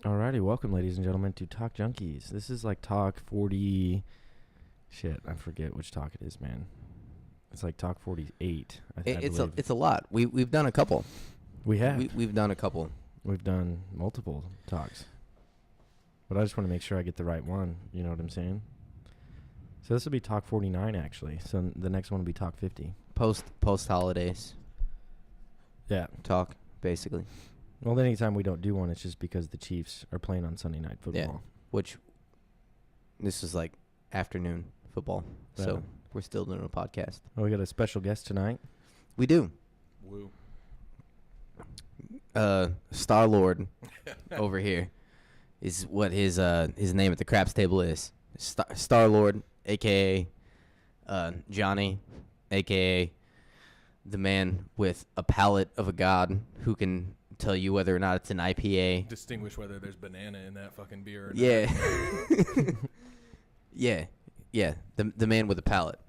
Alrighty, welcome, ladies and gentlemen, to Talk Junkies. This is like Talk 40. Shit, I forget which talk it is, man. It's like Talk 48. I believe. It's a lot. We've done a couple. We have. We've done a couple. We've done multiple talks, but I just want to make sure I get the right one. You know what I'm saying? So this will be Talk 49, actually. So the next one will be Talk 50. Post holidays. Yeah. Talk basically. Well, anytime we don't do one, it's just because the Chiefs are playing on Sunday Night Football. Yeah. Which this is like afternoon football, so we're still doing a podcast. Well, we got a special guest tonight. We do. Woo. Starlord over here is what his name at the craps table is. Starlord, aka Johhny, aka the man with a palate of a god who can tell you whether or not it's an IPA. Distinguish whether there's banana in that fucking beer or Yeah. not. yeah. The man with a palate.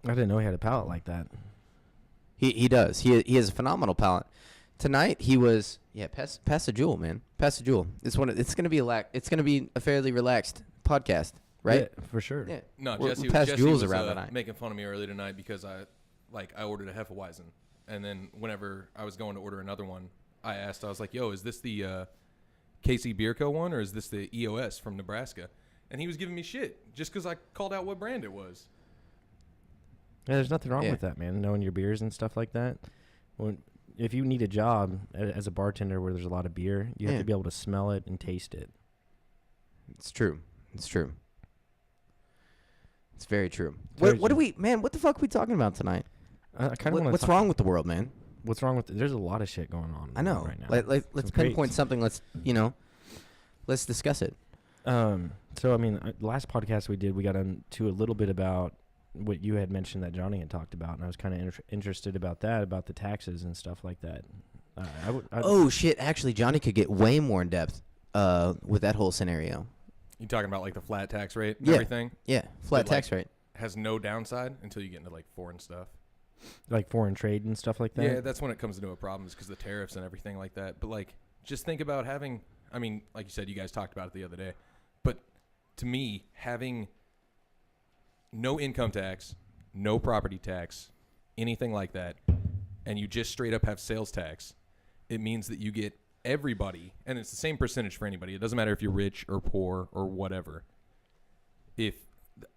I didn't know he had a palate like that. He does. He has a phenomenal palate. Tonight he was pass the jewel, man. Pass the jewel. It's gonna be a fairly relaxed podcast, right? Yeah, for sure. Yeah. No, We'll Jesse pass Jesse jewels was around tonight. making fun of me earlier tonight because I ordered a Hefeweizen, and then whenever I was going to order another one, I was like, "Yo, is this the KC Beer Co. one or is this the EOS from Nebraska?" And he was giving me shit just because I called out what brand it was. Yeah, there's nothing wrong Yeah. with that, man. Knowing your beers and stuff like that. If you need a job as a bartender where there's a lot of beer, you have to be able to smell it and taste it. It's true. It's very true. Very What true. what the fuck are we talking about tonight? I kind of want What's wrong with the world, man? What's wrong with there's a lot of shit going on I know. right now. Let's Some pinpoint crates. something. Let's discuss it. So I mean, last podcast we did, we got into a little bit about what you had mentioned that Johhny had talked about, and I was kind of interested about that, about the taxes and stuff like that. Oh shit! Actually, Johhny could get way more in depth with that whole scenario. You talking about like the flat tax rate and Yeah. everything? Yeah, flat But, like, tax rate. Has no downside until you get into like foreign stuff. like foreign trade and stuff like that. Yeah, that's when it comes into a problem, is because the tariffs and everything like that. But like, just think about having. I mean, like you said, you guys talked about it the other day. But to me, having no income tax, no property tax, anything like that, and you just straight up have sales tax, it means that you get everybody, and it's the same percentage for anybody. It doesn't matter if you're rich or poor or whatever. If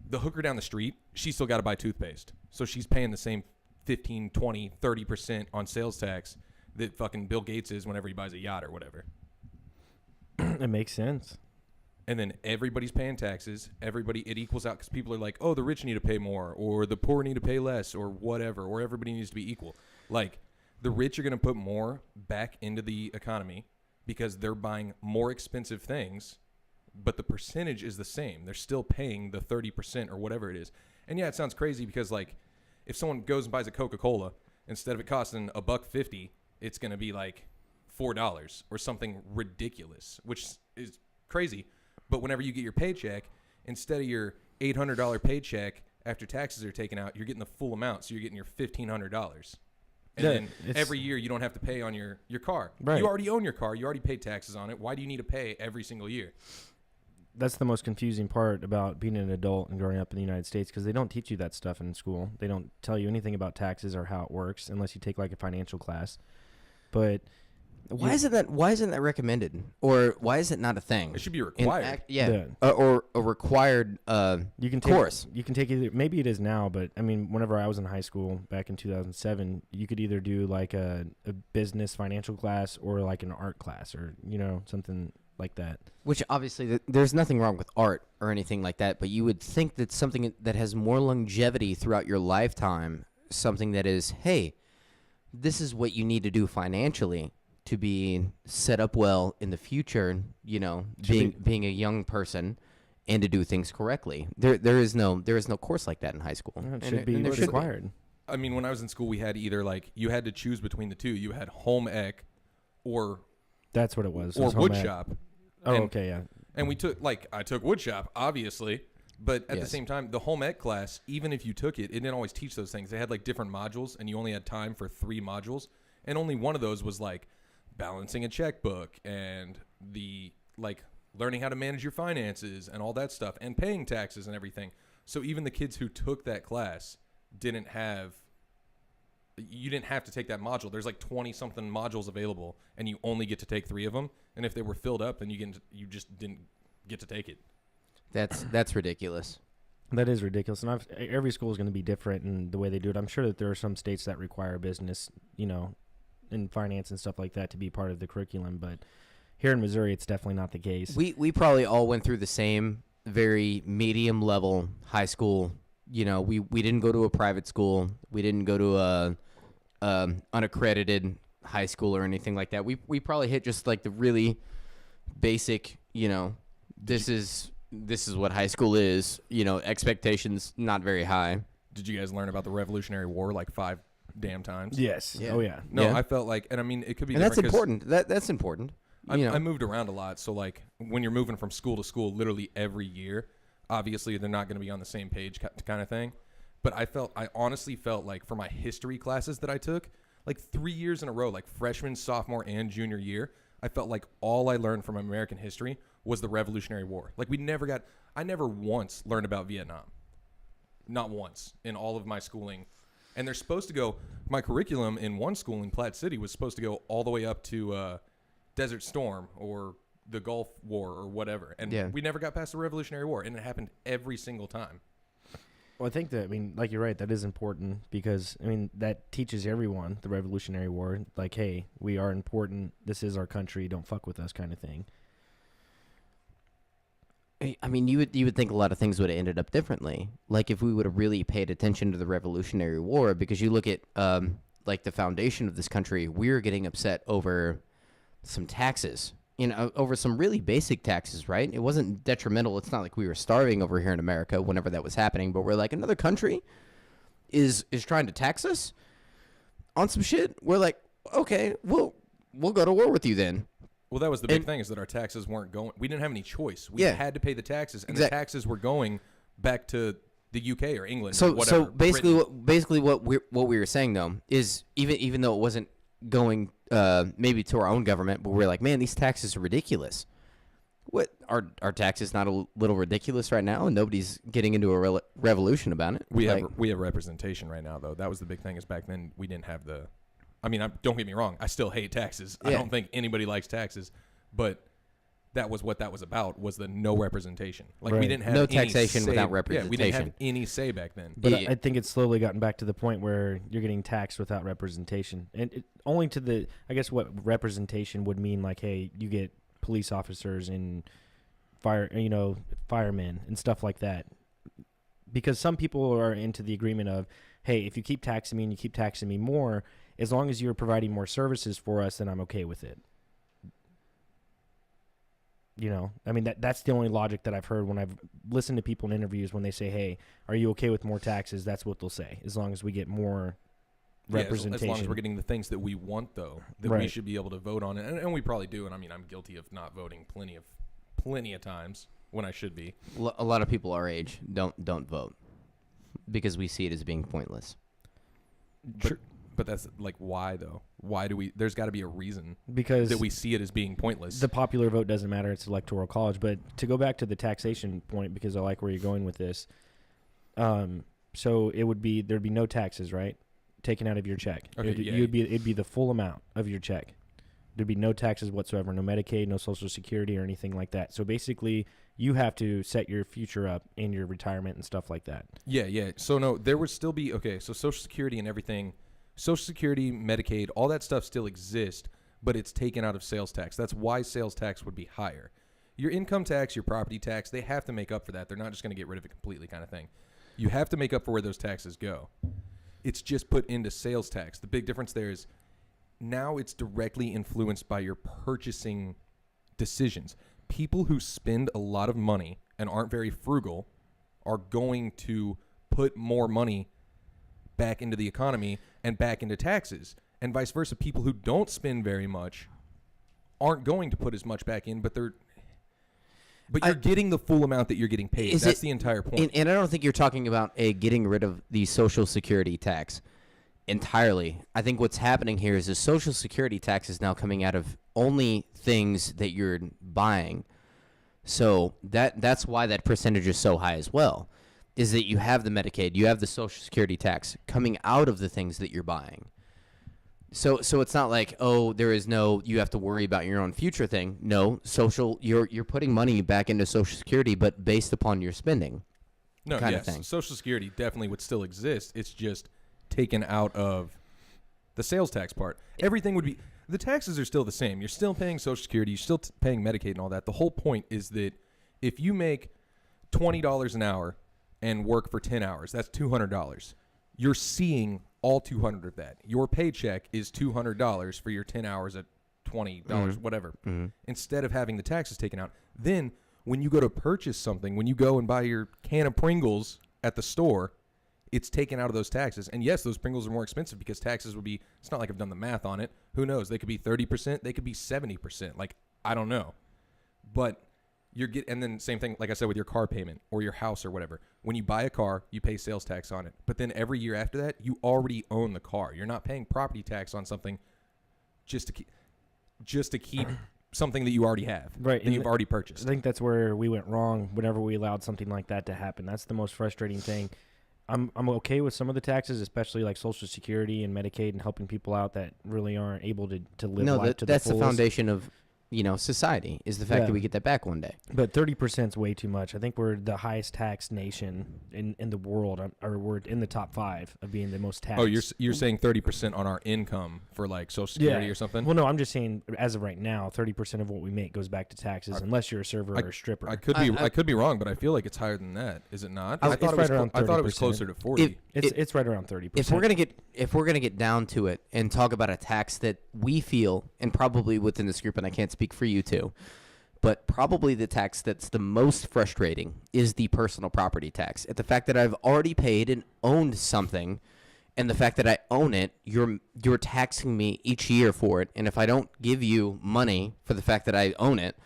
the hooker down the street, she's still got to buy toothpaste. So she's paying the same 15, 20, 30% on sales tax that fucking Bill Gates is whenever he buys a yacht or whatever. It makes sense. And then everybody's paying taxes. It equals out because people are like, oh, the rich need to pay more, or the poor need to pay less, or whatever, or everybody needs to be equal. Like, the rich are going to put more back into the economy because they're buying more expensive things, but the percentage is the same. They're still paying the 30% or whatever it is. And yeah, it sounds crazy because, like, if someone goes and buys a Coca-Cola, instead of it costing $1.50, it's going to be like $4 or something ridiculous, which is crazy. But whenever you get your paycheck, instead of your $800 paycheck after taxes are taken out, you're getting the full amount. So you're getting your $1,500. And then every year you don't have to pay on your car. Right. You already own your car. You already paid taxes on it. Why do you need to pay every single year? That's the most confusing part about being an adult and growing up in the United States, because they don't teach you that stuff in school. They don't tell you anything about taxes or how it works unless you take like a financial class. But Why isn't that recommended, or why is it not a thing? It should be required. Or a required you can take, course. You can take either. Maybe it is now, but I mean, whenever I was in high school back in 2007, you could either do like a business financial class or like an art class, or something like that. Which obviously there's nothing wrong with art or anything like that, but you would think that something that has more longevity throughout your lifetime, something that is, hey, this is what you need to do financially to be set up well in the future, being a young person and to do things correctly. There is no course like that in high school. It should be required. I mean, when I was in school, we had either like you had to choose between the two. You had home ec or That's what it was. or It was wood home ec. shop. Oh, And- okay, yeah. And I took wood shop, obviously, but at the Yes. same time, the home ec class, even if you took it, it didn't always teach those things. They had like different modules, and you only had time for 3 modules, and only one of those was like balancing a checkbook and the like learning how to manage your finances and all that stuff and paying taxes and everything. So even the kids who took that class you didn't have to take that module. There's like 20 something modules available and you only get to take 3 of them. And if they were filled up, then you just didn't get to take it. That's ridiculous. That is ridiculous. And every school is going to be different in the way they do it. I'm sure that there are some states that require business, and finance and stuff like that to be part of the curriculum. But here in Missouri, it's definitely not the case. We probably all went through the same very medium level high school. We didn't go to a private school. We didn't go to a unaccredited high school or anything like that. We probably hit just like the really basic, this is what high school is, expectations not very high. Did you guys learn about the Revolutionary War like 5 damn times? Yes. Yeah. Oh, yeah. No, Yeah. I felt like, and I mean, it could be And that's different 'cause important. That's important. I moved around a lot. So like when you're moving from school to school literally every year, obviously they're not going to be on the same page kind of thing. But I honestly felt like for my history classes that I took, like 3 years in a row, like freshman, sophomore, and junior year, I felt like all I learned from American history was the Revolutionary War. Like I never once learned about Vietnam. Not once in all of my schooling. And they're supposed to go, my curriculum in one school in Platte City was supposed to go all the way up to Desert Storm or the Gulf War or whatever. And we never got past the Revolutionary War. And it happened every single time. Well, I think that, like you're right, that is important because, that teaches everyone the Revolutionary War. Like, hey, we are important. This is our country. Don't fuck with us kind of thing. You would think a lot of things would have ended up differently. Like if we would have really paid attention to the Revolutionary War, because you look at like the foundation of this country, we're getting upset over some taxes, over some really basic taxes, right? It wasn't detrimental. It's not like we were starving over here in America whenever that was happening, but we're like, another country is trying to tax us on some shit. We're like, okay, we'll go to war with you then. Well, that was the big thing is that our taxes weren't going. We didn't have any choice. We had to pay the taxes, and the taxes were going back to the UK or England. So, or whatever, basically, what we were saying though is even though it wasn't going maybe to our own government, but we're like, man, these taxes are ridiculous. What are taxes not a little ridiculous right now, and nobody's getting into a revolution about it? We have representation right now, though. That was the big thing. Is back then we didn't have the. Don't get me wrong. I still hate taxes. Yeah. I don't think anybody likes taxes, but that was what that was about. Was the no representation. Like we didn't have no any taxation say, without representation. Yeah, we didn't have any say back then. But I think it's slowly gotten back to the point where you're getting taxed without representation, and only to the. I guess what representation would mean, like, hey, you get police officers and firemen and stuff like that, because some people are into the agreement of, hey, if you keep taxing me and you keep taxing me more, as long as you're providing more services for us, then I'm okay with it. That's the only logic that I've heard when I've listened to people in interviews when they say, hey, are you okay with more taxes? That's what they'll say, as long as we get more representation. As long as we're getting the things that we want, though, that we should be able to vote on it. And we probably do. And I'm guilty of not voting plenty of times when I should be. A lot of people our age don't vote because we see it as being pointless. But that's like, why though? Why do we? There's got to be a reason because that we see it as being pointless. The popular vote doesn't matter. It's electoral college. But to go back to the taxation point, because I like where you're going with this. So there'd be no taxes, right? Taken out of your check. Okay, it'd be the full amount of your check. There'd be no taxes whatsoever, no Medicaid, no Social Security or anything like that. So basically, you have to set your future up in your retirement and stuff like that. Yeah. So no, there would still be so Social Security and everything. Social Security, Medicaid, all that stuff still exists, but it's taken out of sales tax. That's why sales tax would be higher. Your income tax, your property tax, they have to make up for that. They're not just going to get rid of it completely kind of thing. You have to make up for where those taxes go. It's just put into sales tax. The big difference there is now it's directly influenced by your purchasing decisions. People who spend a lot of money and aren't very frugal are going to put more money back into the economy and back into taxes, and vice versa. People who don't spend very much aren't going to put as much back in, but you're getting the full amount that you're getting paid. That's the entire point. And I don't think you're talking about getting rid of the Social Security tax. entirely. I think what's happening here is the Social Security tax is now coming out of only things that you're buying. So that's why that percentage is so high as well, is that you have the Medicaid, you have the Social Security tax coming out of the things that you're buying. So it's not like, oh, there is no, you have to worry about your own future thing. No, you're putting money back into Social Security, but based upon your spending. No, kind yes, of thing. Social Security definitely would still exist. It's just taken out of the sales tax part. Everything would be, the taxes are still the same. You're still paying Social Security. You're still paying Medicaid and all that. The whole point is that if you make $20 an hour and work for 10 hours, that's $200. You're seeing all 200 of that. Your paycheck is $200 for your 10 hours at $20, whatever. Instead of having the taxes taken out. Then when you go to purchase something, when you go and buy your can of Pringles at the store, it's taken out of those taxes. And yes, those Pringles are more expensive because taxes would be, it's not like I've done the math on it. Who knows? They could be 30%. They could be 70%. Like, I don't know. But and then same thing, like I said, with your car payment or your house or whatever. When you buy a car, you pay sales tax on it. But then every year after that, you already own the car. You're not paying property tax on something just to keep something that you already have, right? That you've already purchased. I think that's where we went wrong whenever we allowed something like that to happen. That's the most frustrating thing. I'm okay with some of the taxes, especially like Social Security and Medicaid and helping people out that really aren't able to live life to the fullest. That's the foundation of society, is the fact that we get that back one day. But 30% is way too much. I think we're the highest taxed nation in the world, or we're in the top 5 of being the most taxed. Oh, you're saying 30% on our income for like Social Security or something? Well, no, I'm just saying as of right now, 30% of what we make goes back to taxes, unless you're a server or a stripper. I could be wrong, but I feel like it's higher than that. Is it not? I thought it was closer to 40. It's right around 30%. If we're gonna get down to it and talk about a tax that we feel, and probably within this group, and I can't speak for you two, but probably the tax that's the most frustrating is the personal property tax. At the fact that I've already paid and owned something, and the fact that I own it, you're taxing me each year for it. And if I don't give you money for the fact that I own it,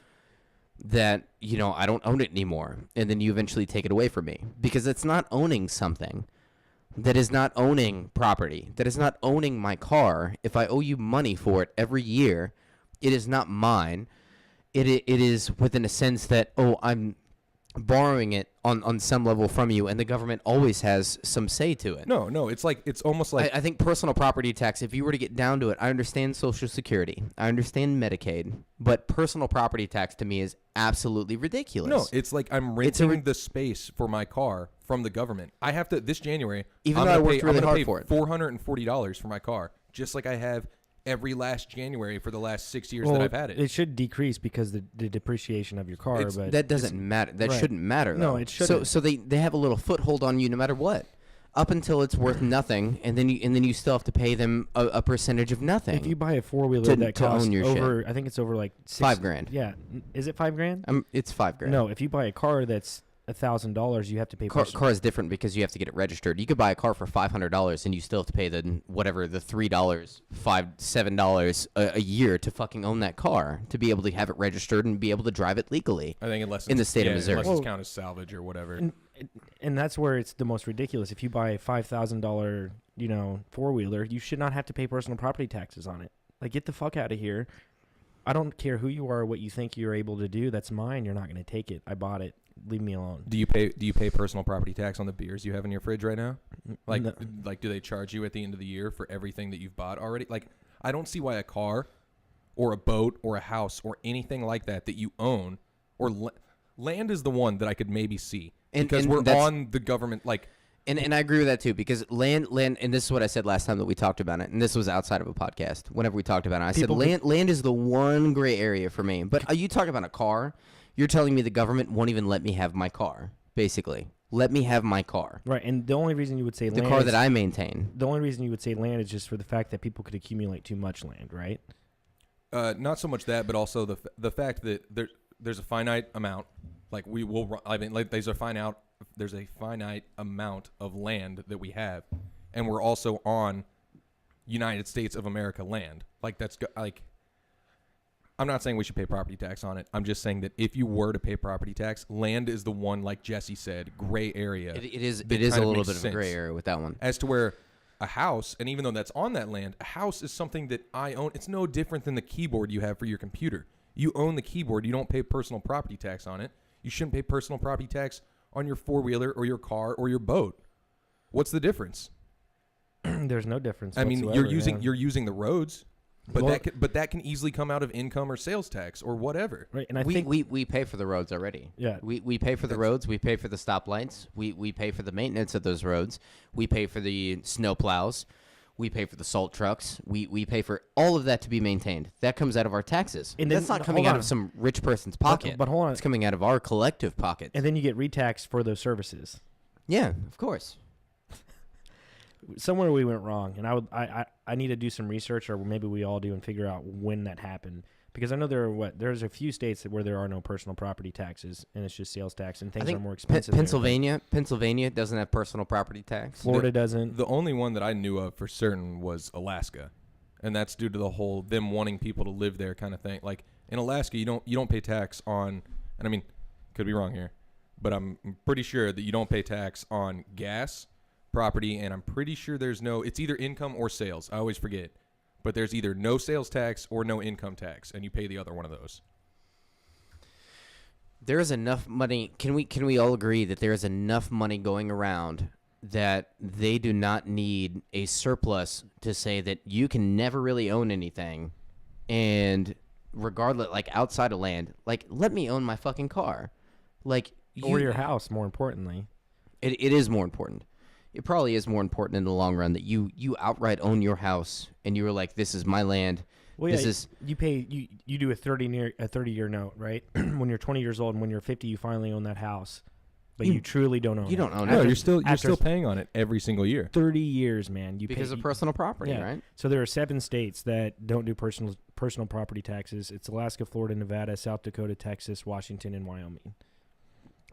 that I don't own it anymore, and then you eventually take it away from me, because it's not owning something. That is not owning property. That is not owning my car. If I owe you money for it every year, it is not mine. It is within a sense that, I'm borrowing it on some level from you, and the government always has some say to it. No, it's almost like I think personal property tax, if you were to get down to it, I understand Social Security, I understand Medicaid, but personal property tax to me is absolutely ridiculous. No, it's like I'm renting the space for my car from the government. I have to, this January, even though I worked really hard for it, $440 for my car, just like I have every last January for the last 6 years that I've had it. It should decrease because the depreciation of your car, but that doesn't matter. That shouldn't matter, though. No, it shouldn't. So they have a little foothold on you no matter what, up until it's worth nothing, and then you still have to pay them a percentage of nothing. If you buy a 4-wheeler that costs over, shit. I think it's over like $5,000. Yeah, is it $5,000? It's $5,000. No, if you buy a car that's $1,000, you have to pay. Car is different because you have to get it registered. You could buy a car for $500 and you still have to pay the $3, $7 a year to fucking own that car, to be able to have it registered and be able to drive it legally. I think unless in the state of Missouri, unless it's counted as salvage or whatever. And that's where it's the most ridiculous. If you buy a $5,000, 4-wheeler, you should not have to pay personal property taxes on it. Like, get the fuck out of here. I don't care who you are or what you think you're able to do. That's mine. You're not going to take it. I bought it. Leave me alone. Do you pay personal property tax on the beers you have in your fridge right now? Like, no. Do they charge you at the end of the year for everything that you've bought already? Like, I don't see why a car or a boat or a house or anything like that you own, or land is the one that I could maybe see, because we're on the government, like. And I agree with that too, because land, and this is what I said last time that we talked about it, and this was outside of a podcast. Whenever we talked about it, I said land is the one gray area for me. But you talk about a car, you're telling me the government won't even let me have my car, basically. Let me have my car. Right, and the only reason you would say the car that I maintain. The only reason you would say land is just for the fact that people could accumulate too much land, right? Not so much that, but also the fact that there's a finite amount. Like, there's a finite amount of land that we have, and we're also on United States of America land. Like, that's like, I'm not saying we should pay property tax on it. I'm just saying that if you were to pay property tax, land is the one, like Jesse said, gray area. It is a little bit of a gray area with that one. As to where a house, and even though that's on that land, a house is something that I own. It's no different than the keyboard you have for your computer. You own the keyboard. You don't pay personal property tax on it. You shouldn't pay personal property tax on your four-wheeler or your car or your boat. What's the difference? There's no difference. I mean, whatsoever, you're using the roads, but Well- that can easily come out of income or sales tax or whatever. right. And I we, think we pay for the roads already. Yeah. We pay for the roads. We pay for the stoplights. We pay for the maintenance of those roads. We pay for the snow plows. We pay for the salt trucks. We pay for all of that to be maintained. That comes out of our taxes. And That's then- not coming hold out on. of some rich person's pocket. but hold on. It's coming out of our collective pocket. and then you get retaxed for those services. Yeah, of course. Somewhere we went wrong, and I need to do some research, or maybe we all do, and figure out when that happened. Because I know there's a few states where there are no personal property taxes, and it's just sales tax, and I things think are more expensive. Pennsylvania doesn't have personal property tax. Florida doesn't. The only one that I knew of for certain was Alaska, and that's due to the whole them wanting people to live there kind of thing. Like in Alaska, you don't pay tax on, and I mean, could be wrong here, but I'm pretty sure that you don't pay tax on gas, property, and I'm pretty sure it's either income or sales. I always forget, but there's either no sales tax or no income tax, and you pay the other one of those. There is enough money. Can we all agree that there is enough money going around that they do not need a surplus to say that you can never really own anything, and regardless, like outside of land, like let me own my fucking car, like or your house, more importantly. It is more important. It probably is more important in the long run that you outright own your house and you were like, this is my land. Well, this yeah, is you pay you do a 30-year note, right? When you're 20 years old and when you're 50, you finally own that house, but you truly don't own it. you don't own No, it you're still after paying on it every single year. 30 years, man. You because pay, of personal property, yeah. right? So there are 7 states that don't do personal property taxes. It's Alaska, Florida, Nevada, South Dakota, Texas, Washington, and Wyoming.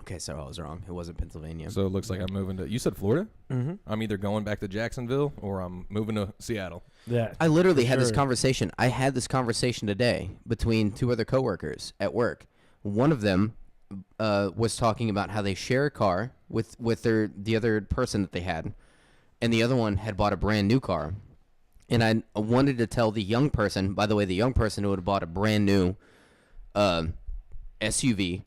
Okay, so I was wrong. It wasn't Pennsylvania. So it looks like I'm moving to. You said Florida? Mm-hmm. I'm either going back to Jacksonville or I'm moving to Seattle. Yeah. I literally For had this sure. conversation. I had this conversation today between 2 other coworkers at work. One of them was talking about how they share a car with the other person that they had, and the other one had bought a brand new car. And I wanted to tell the young person, by the way, the young person who had bought a brand new SUV,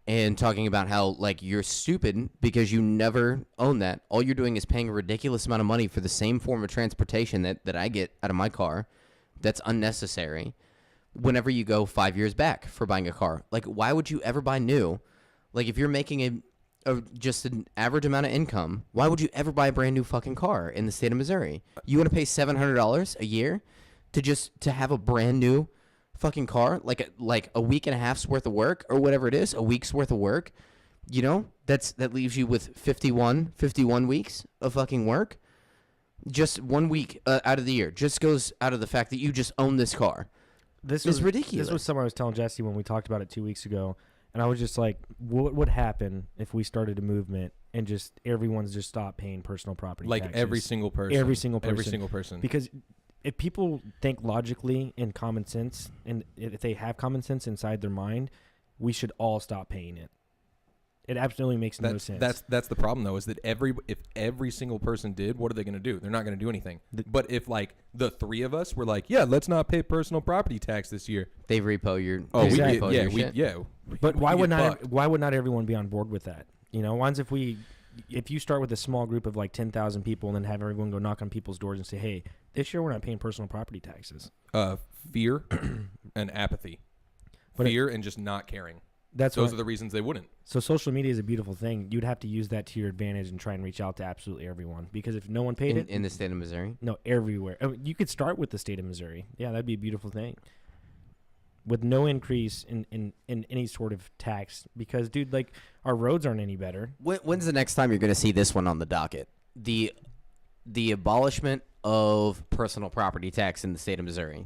and talking about how, like, you're stupid because you never own that. All you're doing is paying a ridiculous amount of money for the same form of transportation that I get out of my car. That's unnecessary. Whenever you go 5 years back for buying a car, like, why would you ever buy new? Like, if you're making just an average amount of income, why would you ever buy a brand new fucking car in the state of Missouri? You want to pay $700 a year to have a brand new fucking car, like a week and a half's worth of work or whatever it is, a week's worth of work, you know, that leaves you with 51 weeks of fucking work. Just 1 week out of the year just goes out of the fact that you just own this car. This It's was ridiculous. This was something I was telling Jesse when we talked about it 2 weeks ago, and I was just like, what would happen if we started a movement and just everyone's just stopped paying personal property Like taxes? every single person. Every single person. Every single person. Because if people think logically and common sense, and if they have common sense inside their mind, we should all stop paying it. It absolutely makes no sense. That's the problem though, is that if every single person did, what are they going to do? They're not going to do anything. But if like the 3 of us were like, yeah, let's not pay personal property tax this year. They repo your Oh, we- repo your shit. But why would not? not everyone be on board with that? You know, once if you start with a small group of like 10,000 people and then have everyone go knock on people's doors and say, hey, this year we're not paying personal property taxes. Fear and apathy. But Fear and just not caring. Those are the reasons they wouldn't. So social media is a beautiful thing. You'd have to use that to your advantage and try and reach out to absolutely everyone. Because if no one paid it, In the state of Missouri? no, everywhere. I mean, you could start with the state of Missouri. Yeah, that'd be a beautiful thing. With no increase in any sort of tax. Because, dude, like, our roads aren't any better. When's the next time you're going to see this one on the docket? The abolishment of personal property tax in the state of Missouri.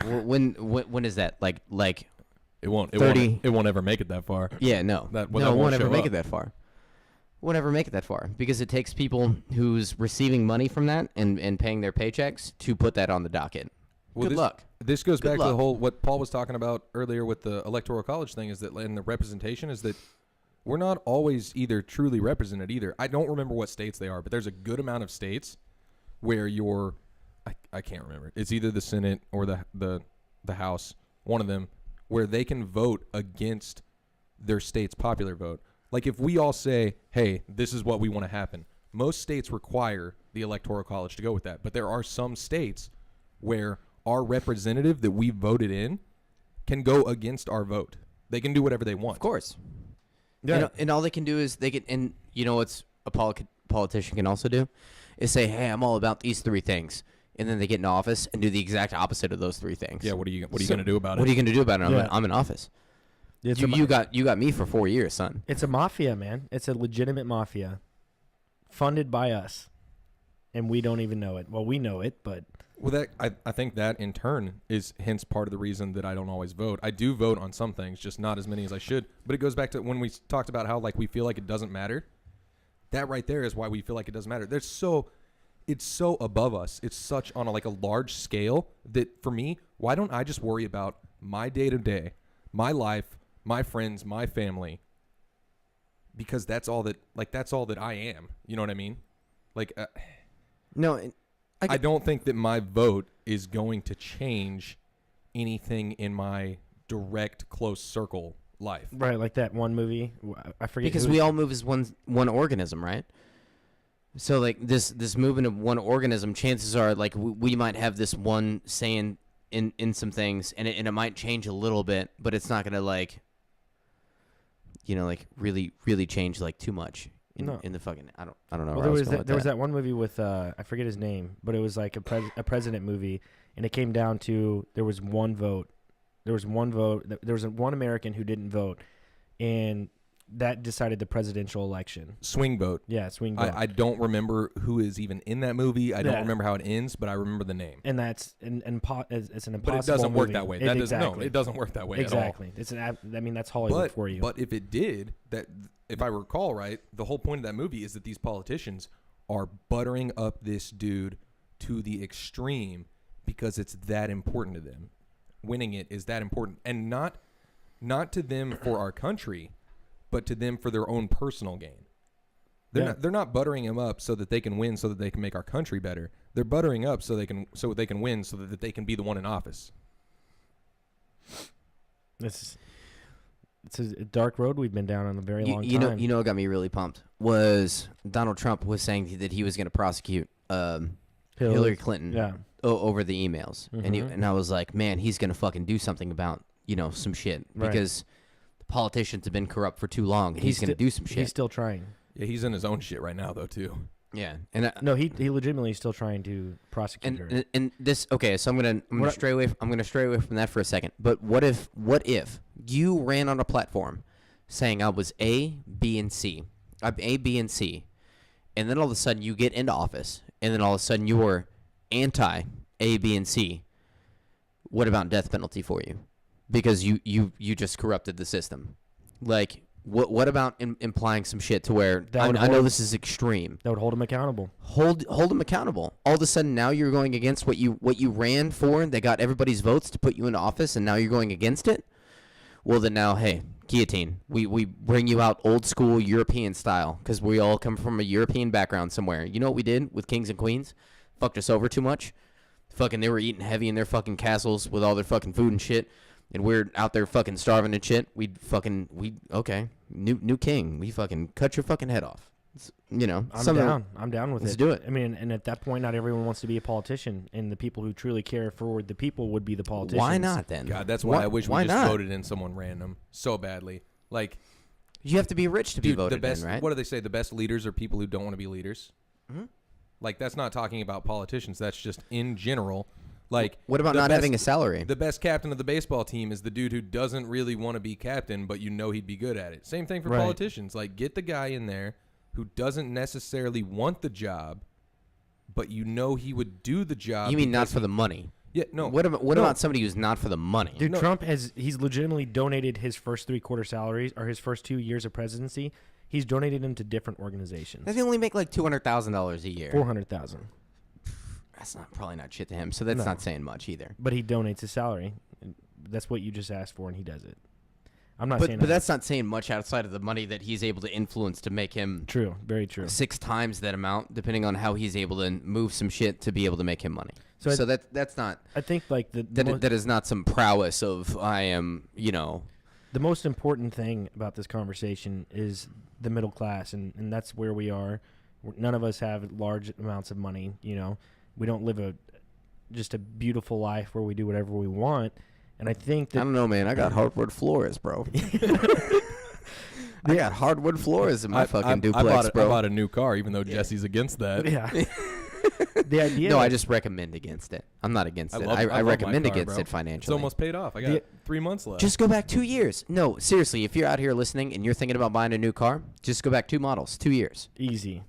When is that? Like It won't. 30 It won't ever make it that far. yeah, no. That No, won't it won't ever show make up. it that far. Won't ever make it that far because it takes people who's receiving money from that and paying their paychecks to put that on the docket. Good luck. This goes Good back to the luck. whole what Paul was talking about earlier with the electoral college thing, is that in the representation is that we're not always either truly represented either. I don't remember what states they are, but there's a good amount of states where I can't remember. It's either the Senate or the House, one of them, where they can vote against their state's popular vote. Like if we all say, hey, this is what we want to happen, most states require the Electoral College to go with that. But there are some states where our representative that we voted in can go against our vote. They can do whatever they want. Of course. Yeah. And all they can do is they can, and you know what's a politician can also do is say, hey, I'm all about these 3 things. And then they get in office and do the exact opposite of those 3 things. Yeah, what are you going to do about it? What are you going to do about it? I'm in office. It's You got me for 4 years, son. It's a mafia, man. It's a legitimate mafia funded by us. And we don't even know it. Well, we know it, but... Well, I think that in turn is hence part of the reason that I don't always vote. I do vote on some things, just not as many as I should. But it goes back to when we talked about how like we feel like it doesn't matter. That right there is why we feel like it doesn't matter. It's so above us. It's such on a large scale that for me, why don't I just worry about my day to day, my life, my friends, my family? Because that's all that I am. You know what I mean? No, I don't think that my vote is going to change anything in my direct, close circle life. Right, like that one movie. I forget. because we all move as one organism, right? So like this movement of one organism, chances are like we might have this one saying in some things, and it might change a little bit, but it's not gonna really change too much. In the fucking I don't know. Well, there was that one movie with I forget his name, but it was like a president movie, and it came down to there was one vote. There was one American who didn't vote, and that decided the presidential election. Swing vote. Yeah, swing vote. I don't remember who is even in that movie. I don't remember how it ends, but I remember the name. And it's an impossible. But it doesn't work movie. that way. It doesn't work that way exactly. at all. That's Hollywood for you. But if it did, if I recall right, the whole point of that movie is that these politicians are buttering up this dude to the extreme because it's that important to them. Winning it is that important, and not to them for our country, but to them for their own personal gain. They're not buttering him up so that they can win, so that they can make our country better. They're buttering up so they can win, so that they can be the one in office. It's a dark road we've been down on a very long time. You know what got me really pumped was Donald Trump was saying that he was going to prosecute Hillary Clinton over the emails. Mm-hmm. And I was like, man, he's going to fucking do something about, some shit. Because the politicians have been corrupt for too long. And he's going to do some shit. He's still trying. Yeah, he's in his own shit right now, though, too. Yeah. No, he legitimately is still trying to prosecute her. And this, okay, so I'm gonna stray away from that for a second. But what if you ran on a platform saying I was A, B, and C. I'm A, B, and C. And then all of a sudden you get into office, and then all of a sudden you were anti A, B, and C. What about death penalty for you? Because you just corrupted the system. Like, what about implying some shit to where I know this is extreme. That would hold him accountable. Hold him accountable. All of a sudden now you're going against what you ran for. They got everybody's votes to put you into office, and now you're going against it. Well, then now, hey, guillotine. We bring you out old school European style because we all come from a European background somewhere. You know what we did with kings and queens? Fucked us over too much. Fucking, they were eating heavy in their fucking castles with all their fucking food and shit. And we're out there fucking starving and shit. Okay, new king. We fucking cut your fucking head off. I'm down with it. Let's do it. I mean, and at that point, not everyone wants to be a politician, and the people who truly care for the people would be the politicians. Why not then? God, that's why I wish we just voted in someone random so badly. Like, you have to be rich to be voted in, right? What do they say? The best leaders are people who don't want to be leaders. Mm-hmm. Like, that's not talking about politicians. That's just in general. Like, what about not having a salary? The best captain of the baseball team is the dude who doesn't really want to be captain, but he'd be good at it. Same thing for politicians. Like, get the guy in there who doesn't necessarily want the job, but he would do the job. You mean not for the money? Yeah, no. What about somebody who's not for the money? Dude, Trump he's legitimately donated his first 3/4 salaries or his first 2 years of presidency. He's donated them to different organizations. They only make like $200,000 a year. $400,000. That's probably not shit to him. So that's not saying much either. But he donates his salary. That's what you just asked for, and he does it. I'm not But saying that's not saying much outside of the money that he's able to influence to make him true. Very true. 6 times that amount, depending on how he's able to move some shit to be able to make him money. So that's not. I think like that is not some prowess of I am, The most important thing about this conversation is the middle class, and that's where we are. None of us have large amounts of money. We don't live just a beautiful life where we do whatever we want. And I think that I don't know, man. I got hardwood floors, bro. I got hardwood floors in my fucking duplex, bro. I bought a new car, even though Jesse's against that. Yeah. The idea. No, I just recommend against it. I'm not against it. I recommend against it financially. It's almost paid off. I got 3 months left. Just go back 2 years. No, seriously, if you're out here listening and you're thinking about buying a new car, just go back 2 models, 2 years. Easy.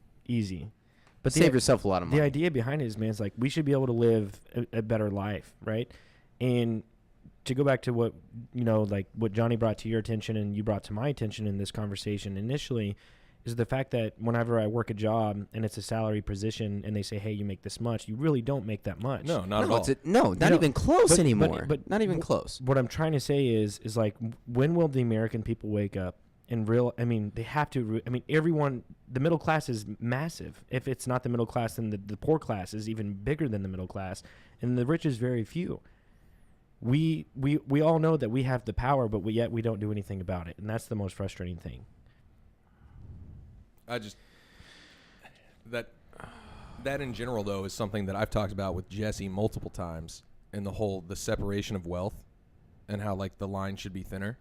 But save yourself a lot of money. The idea behind it is, man, it's like we should be able to live a better life, right? And to go back to what, like what Johhny brought to your attention and you brought to my attention in this conversation initially, is the fact that whenever I work a job and it's a salary position and they say, hey, you make this much, you really don't make that much. No, not at all. Not even close anymore. But not even close. What I'm trying to say is like, when will the American people wake up and they have to, everyone, the middle class is massive. If it's not the middle class, then the poor class is even bigger than the middle class, and the rich is very few. We all know that we have the power, but yet we don't do anything about it, and that's the most frustrating thing. That in general, though, is something that I've talked about with Jesse multiple times, and the separation of wealth and how like the line should be thinner.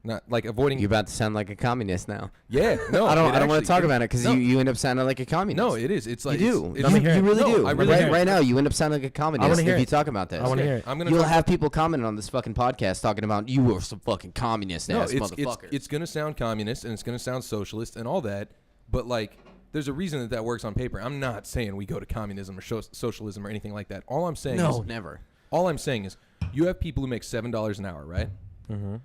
Not like avoiding. You're about to sound like a communist now. Yeah, no, I don't want to talk about it because you end up sounding like a communist. No, it is. It's like you do. It's, You really do. I really right now, you end up sounding like a communist if you talk about this. I want to hear it. You'll have people commenting on this fucking podcast talking about you were some fucking communist ass motherfucker. It's gonna sound communist and it's gonna sound socialist and all that, but like, there's a reason that works on paper. I'm not saying we go to communism or socialism or anything like that. All I'm saying is never. All I'm saying is you have people who make $7 an hour, right? Mm-hmm.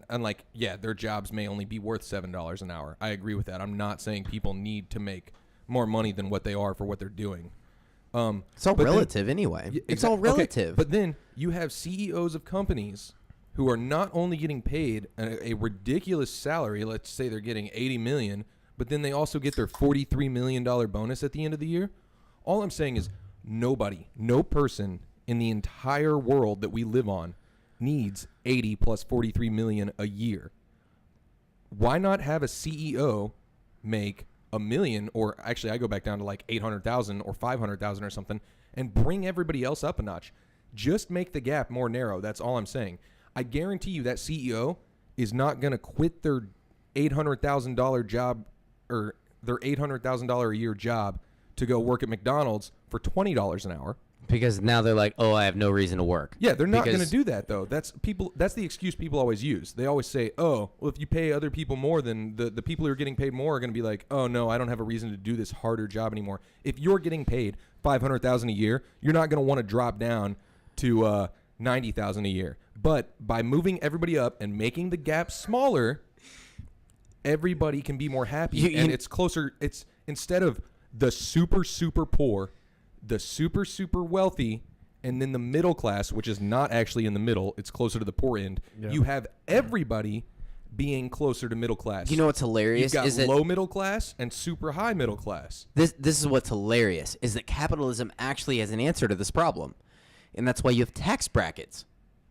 And like, yeah, their jobs may only be worth $7 an hour. I agree with that. I'm not saying people need to make more money than what they are for what they're doing. It's all relative anyway. It's all relative. Okay, but then you have CEOs of companies who are not only getting paid a ridiculous salary. Let's say they're getting $80 million, but then they also get their $43 million bonus at the end of the year. All I'm saying is no person in the entire world that we live on needs 80 plus 43 million a year. Why not have a CEO make $1 million, or actually I go back down to like 800,000 or 500,000 or something, and bring everybody else up a notch? Just make the gap more narrow. That's all I'm saying. I guarantee you that CEO is not going to quit their $800,000 job or their $800,000 a year job to go work at McDonald's for $20 an hour. Because now they're like, oh, I have no reason to work. Yeah, they're not going to do that, though. That's the excuse people always use. They always say, oh, well, if you pay other people more, then the people who are getting paid more are going to be like, oh, no, I don't have a reason to do this harder job anymore. If you're getting paid $500,000 a year, you're not going to want to drop down to $90,000 a year. But by moving everybody up and making the gap smaller, everybody can be more happy. And it's closer. It's instead of the super, super poor, the super, super wealthy, and then the middle class, which is not actually in the middle, it's closer to the poor end. Yeah. You have everybody being closer to middle class. You know what's hilarious? You've got low middle class and super high middle class. This is what's hilarious, is that capitalism actually has an answer to this problem. And that's why you have tax brackets.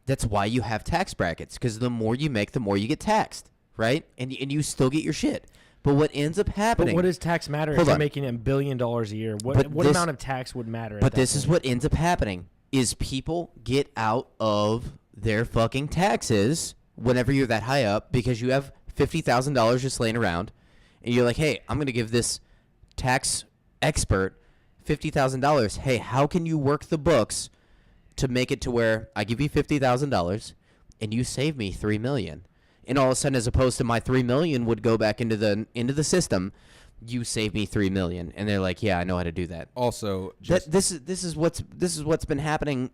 That's why you have tax brackets, because the more you make, the more you get taxed, right? And you still get your shit. But what ends up happening... But what does tax matter if you're making $1 billion a year? What amount of tax would matter? But this is what ends up happening, is people get out of their fucking taxes whenever you're that high up, because you have $50,000 just laying around, and you're like, hey, I'm going to give this tax expert $50,000. Hey, how can you work the books to make it to where I give you $50,000 and you save me $3 million? And all of a sudden, as opposed to my $3 million would go back into the system, you save me $3 million, and they're like, "Yeah, I know how to do that." Also, this is what's been happening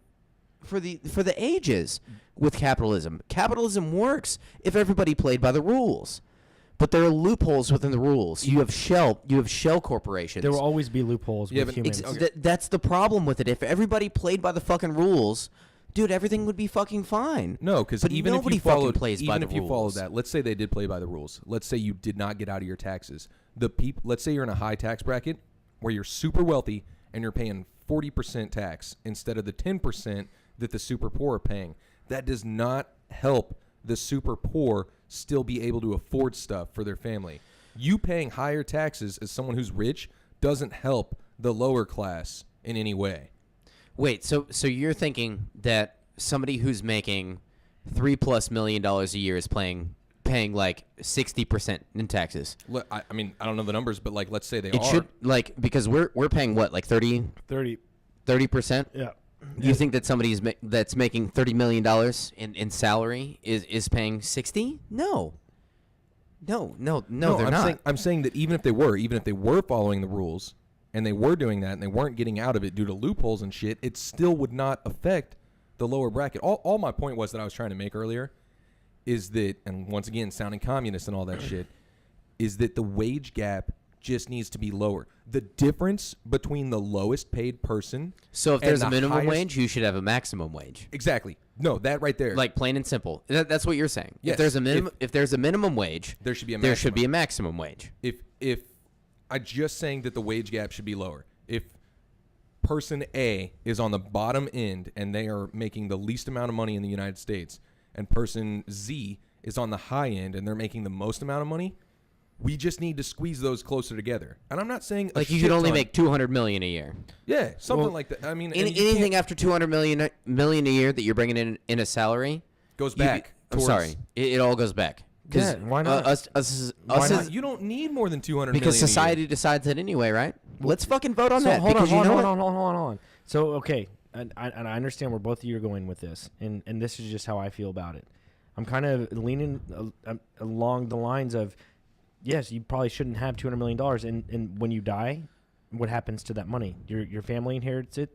for the ages with capitalism. Capitalism works if everybody played by the rules, but there are loopholes within the rules. You have shell corporations. There will always be loopholes with humans. That's the problem with it. If everybody played by the fucking rules, dude, everything would be fucking fine. No, because even if nobody you followed, fucking plays by even the if you followed rules. that, let's say they did play by the rules. Let's say you did not get out of your taxes. Let's say you're in a high tax bracket where you're super wealthy and you're paying 40% tax instead of the 10% that the super poor are paying. That does not help the super poor still be able to afford stuff for their family. You paying higher taxes as someone who's rich doesn't help the lower class in any way. Wait, so you're thinking that somebody who's making $3+ million a year is paying like 60% in taxes? I mean, I don't know the numbers, but like, let's say they It are. should, like, because we're paying what, like 30%? Yeah. You think that somebody that's making $30 million in salary is paying 60? No, they're not. I'm saying that even if they were following the rules and they were doing that and they weren't getting out of it due to loopholes and shit, it still would not affect the lower bracket. All my point was that I was trying to make earlier is that, and once again, sounding communist and all that shit, is that the wage gap just needs to be lower. The difference between the lowest paid person. So if there's and a the minimum highest- wage, you should have a maximum wage. Exactly. No, that right there. Like plain and simple. That's what you're saying. Yes. If there's a minimum wage, there should be a there should be a maximum wage. If I'm just saying that the wage gap should be lower. If person A is on the bottom end and they are making the least amount of money in the United States, and person Z is on the high end and they're making the most amount of money, we just need to squeeze those closer together. And I'm not saying Like you could only make $200 million a year. Yeah, something like that. I mean, and you Anything can't- after $200 million a year that you're bringing in a salary goes you- back. I'm towards- sorry, it all goes back. 'Cause, Yeah, why not? Us Why as- not? You don't need more than 200 because million a year. society decides it anyway, right? Let's fucking vote on So that. hold on, because you hold know on, what? hold on. So okay, and I understand where both of you are going with this, and this is just how I feel about it. I'm kind of leaning along the lines of, yes, you probably shouldn't have $200 million, and when you die, what happens to that money? Your family inherits it,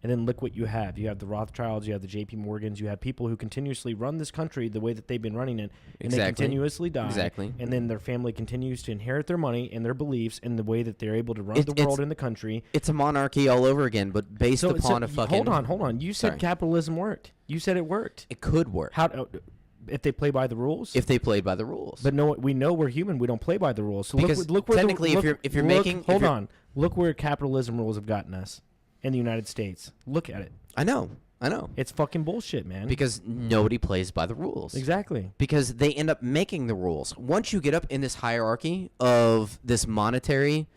and then look what you have. You have the Rothschilds, you have the J.P. Morgans, you have people who continuously run this country the way that they've been running it, and they continuously die. Exactly. And then their family continues to inherit their money and their beliefs and the way that they're able to run the world and the country. It's a monarchy all over again, but based upon a fucking... Hold on. You said Sorry. Capitalism worked. You said it worked. It could work. How... If they play by the rules, If they played by the rules. but no, we know we're human. We don't play by the rules. So Because look where technically, if you're making... hold on, look where capitalism rules have gotten us in the United States. Look at it. I know. It's fucking bullshit, man. Because nobody plays by the rules. Exactly. Because they end up making the rules. Once you get up in this hierarchy of this monetary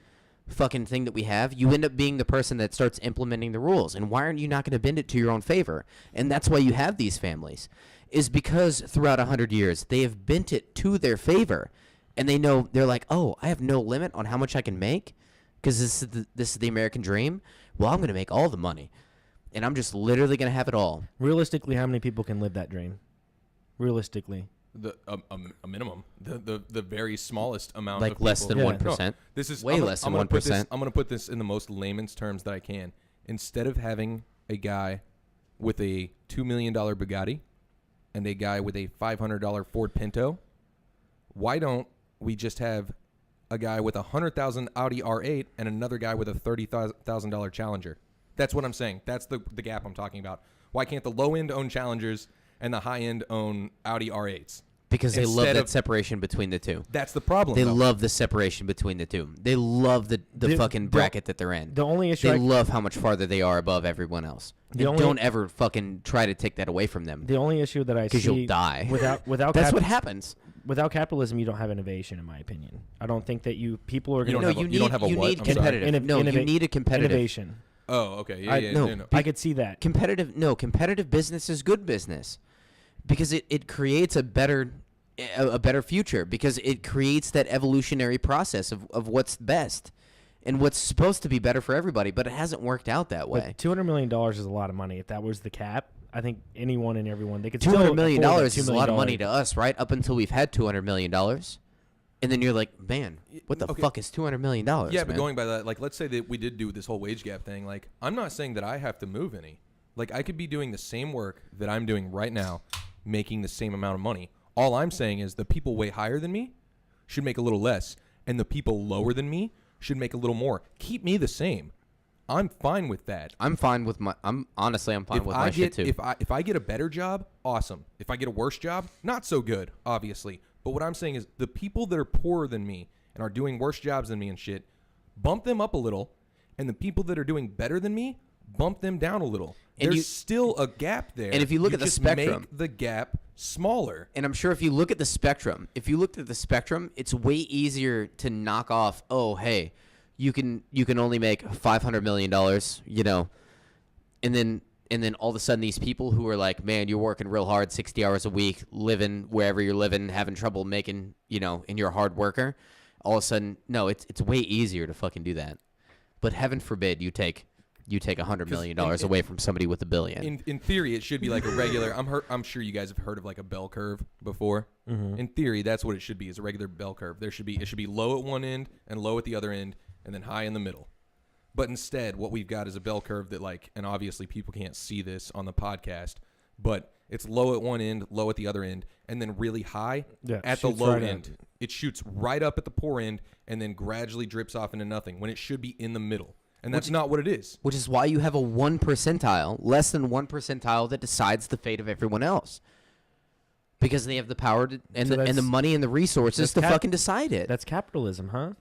fucking thing that we have, you end up being the person that starts implementing the rules. And why aren't you not going to bend it to your own favor? And that's why you have these families. Is because throughout 100 years, they have bent it to their favor. And they know, they're like, oh, I have no limit on how much I can make because this is the American dream. Well, I'm going to make all the money. And I'm just literally going to have it all. Realistically, how many people can live that dream? Realistically. A minimum, the very smallest amount, Like of less people. than Yeah. 1%. No, this is way less than 1%. I'm going to put this in the most layman's terms that I can. Instead of having a guy with a $2 million Bugatti and a guy with a $500 Ford Pinto, why don't we just have a guy with a $100,000 Audi R8 and another guy with a $30,000 Challenger? That's what I'm saying. That's the gap I'm talking about. Why can't the low end own Challengers and the high end own Audi R8s? Because they love Instead that of- separation between the two. That's the problem. They though. love the separation between the two. They love the fucking bracket that they're in. The only issue They love how much farther they are above everyone else. The And only- don't ever fucking try to take that away from them. the only issue that I see Because you'll die. without That's what happens. without capitalism, you don't have innovation, in my opinion. I don't think that people are You going don't to have a- you don't have a you what? need I'm sorry. competitive. No, you need a competitive. innovation. Oh, okay. Yeah, I- yeah. no, no. I could see that. Competitive business is good business. Because it creates a better future. Because it creates that evolutionary process of what's best. And what's supposed to be better for everybody. But it hasn't worked out that way. But $200 million is a lot of money. If that was the cap, I think anyone and everyone, they could still $200 million afford that is a lot of money to us, right? Up until we've had $200 million. And then you're like, man, what the Okay. fuck is $200 million? Yeah, but man? going by that, like, let's say that we did do this whole wage gap thing. Like, I'm not saying that I have to move any. Like, I could be doing the same work that I'm doing right now, making the same amount of money. All I'm saying is the people way higher than me should make a little less, and the people lower than me should make a little more. Keep me the same. I'm fine with that. I'm fine with my. I'm honestly, I'm fine with my shit too. If I get a better job, awesome. If I get a worse job, not so good, obviously. But what I'm saying is the people that are poorer than me and are doing worse jobs than me and shit, bump them up a little, and the people that are doing better than me, bump them down a little. And There's still a gap there. And if you look at the spectrum, make the gap smaller. And I'm sure if you look at the spectrum, it's way easier to knock off. Oh, hey, you can only make $500 million, and then all of a sudden these people who are like, man, you're working real hard, 60 hours a week, living wherever you're living, having trouble making, and you're a hard worker. All of a sudden, no, it's way easier to fucking do that. But heaven forbid you take $100 million away from somebody with $1 billion. In theory, it should be like a regular. I'm sure you guys have heard of like a bell curve before. Mm-hmm. In theory, that's what it should be. Is a regular bell curve. It should be low at one end and low at the other end, and then high in the middle. But instead, what we've got is a bell curve that and obviously people can't see this on the podcast, but it's low at one end, low at the other end, and then really high at the low end. It shoots right up at the poor end and then gradually drips off into nothing when it should be in the middle. And that's not what it is. Which is why you have a 1 percentile, less than 1 percentile, that decides the fate of everyone else. Because they have the power and the money and the resources to fucking decide it. That's capitalism, huh?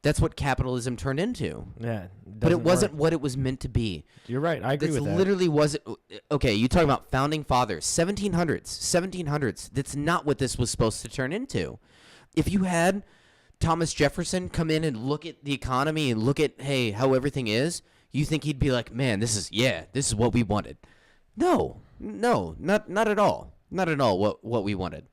That's what capitalism turned into. Yeah. But it wasn't what it was meant to be. You're right. I agree with that. Literally wasn't. Okay, you talk about founding fathers, 1700s. That's not what this was supposed to turn into. If you had Thomas Jefferson come in and look at the economy and look at, hey, how everything is, you think he'd be like, man, this is what we wanted. No, not at all. Not at all what we wanted.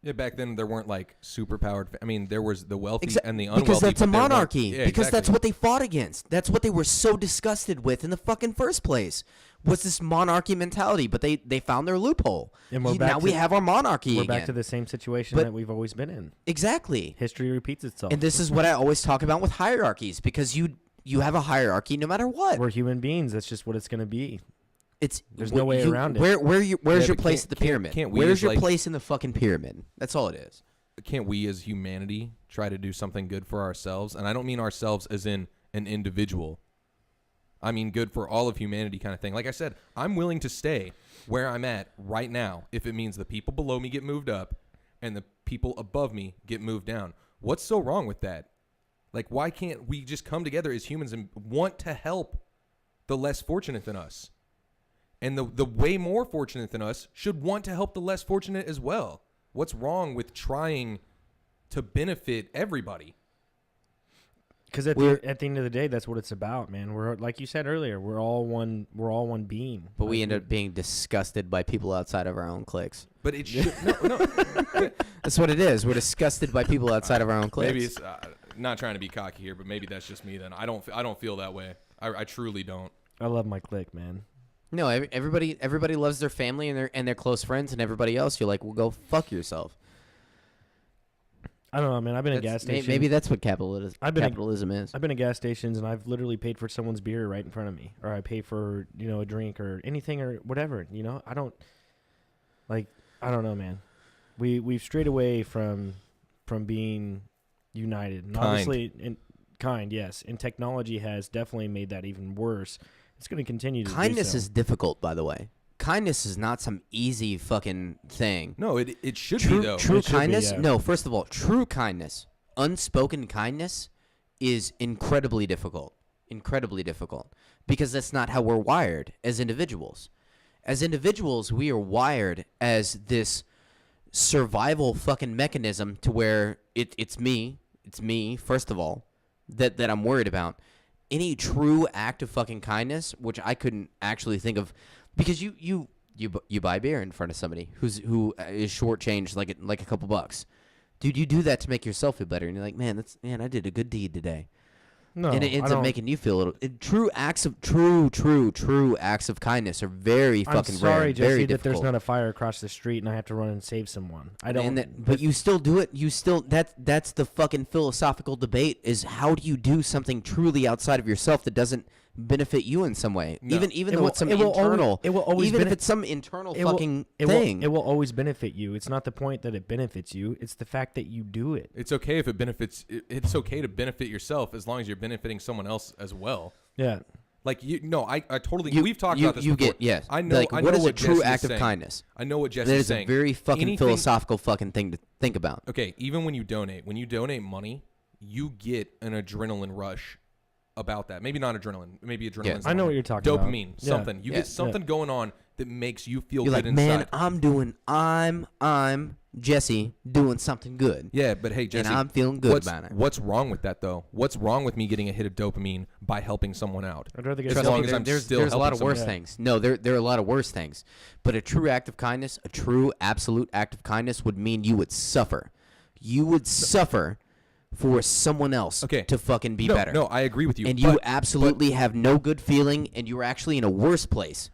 Yeah, back then there weren't like superpowered. I mean, there was the wealthy and the unwealthy. Because that's a monarchy. Yeah, because exactly. that's what they fought against. That's what they were so disgusted with in the fucking first place. Was this monarchy mentality? But they found their loophole. And Now we have our monarchy We're again. back to the same situation that we've always been in. Exactly. History repeats itself. And this is what I always talk about with hierarchies, because you have a hierarchy no matter what. We're human beings. That's just what it's going to be. There's no no way around it. Where's your place at the pyramid? Where's your place in the fucking pyramid? That's all it is. Can't we as humanity try to do something good for ourselves? And I don't mean ourselves as in an individual. I mean good for all of humanity kind of thing. Like I said, I'm willing to stay where I'm at right now if it means the people below me get moved up and the people above me get moved down. What's so wrong with that? Like, why can't we just come together as humans and want to help the less fortunate than us? And the way more fortunate than us should want to help the less fortunate as well. What's wrong with trying to benefit everybody? Because at the end of the day, that's what it's about, man. We're like you said earlier, we're all one being. But we end up being disgusted by people outside of our own cliques. But it should no. That's what it is. We're disgusted by people outside of our own cliques. Maybe it's not trying to be cocky here, but maybe that's just me. Then I don't feel that way. I truly don't. I love my clique, man. No, everybody loves their family and their close friends, and everybody else, you're like, well, go fuck yourself. I don't know, man. I've been at gas stations. Maybe that's what capitalism is. I've been at gas stations, and I've literally paid for someone's beer right in front of me, or I pay for a drink or anything or whatever. I don't know, man. We've strayed away from being united, and obviously, yes, and technology has definitely made that even worse. It's going to continue to do so. Kindness is difficult, by the way. Kindness is not some easy fucking thing. No, it should be, though. True kindness? No, first of all, true kindness, unspoken kindness is incredibly difficult. Incredibly difficult. Because that's not how we're wired as individuals. As individuals, we are wired as this survival fucking mechanism to where it's me, first of all, that I'm worried about. Any true act of fucking kindness, which I couldn't actually think of, because you buy beer in front of somebody who is shortchanged like a couple bucks, dude. You do that to make yourself feel better, and you're like, man, I did a good deed today. No, and it ends up making you feel a little. True acts of kindness are very fucking rare. I'm sorry, Jesse, that there's not a fire across the street and I have to run and save someone. I don't. But you still do it. That's the fucking philosophical debate: is how do you do something truly outside of yourself that doesn't benefit you in some way, even though it's some internal. It will always even if it's some internal fucking thing. It will always benefit you. It's not the point that it benefits you. It's the fact that you do it. It's okay if it benefits. It's okay to benefit yourself as long as you're benefiting someone else as well. Yeah. Like I totally. You- we've talked you- about this you before. get yes. I know. Like, I what know is what a true Jesse's act of saying. kindness? I know what Jesse's That is saying. a very fucking Anything- philosophical fucking thing to think about. Okay, even when you donate money, you get an adrenaline rush about that. Maybe not adrenaline. Maybe adrenaline. Yes. I know what you're talking about. Dopamine. Yeah. Something. You Yeah. get something going on that makes you feel You're good like, man, inside. I'm Jesse doing something good. Yeah, but hey, Jesse, and I'm feeling good about it. What's wrong with that though? What's wrong with me getting a hit of dopamine by helping someone out? I'd rather get As Trust long me, as I'm there's still a helping lot of worse someone. things. No, there are a lot of worse things. But a true act of kindness, a true absolute act of kindness would mean you would suffer. You would suffer for someone else Okay. to fucking be no, better. No, I agree with you. And you absolutely have no good feeling, and you're actually in a worse place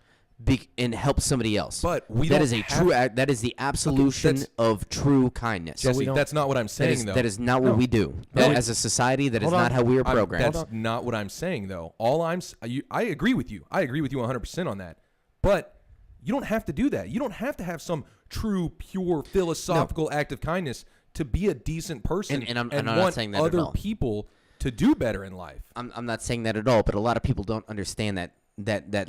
and help somebody else. But we that don't is a have- true act. That is the absolution that's- of true kindness. Jesse, we don't- that's not what I'm That saying is, though. that is not what No. we do. No. As a society, that is Hold not on. how we are I'm- programmed. That's not what I'm saying though. All I agree with you. I agree with you 100% on that. But you don't have to do that. You don't have to have some true, pure, philosophical act of kindness to be a decent person And I'm not want saying that at other all. people to do better in life. I'm not saying that at all, but a lot of people don't understand that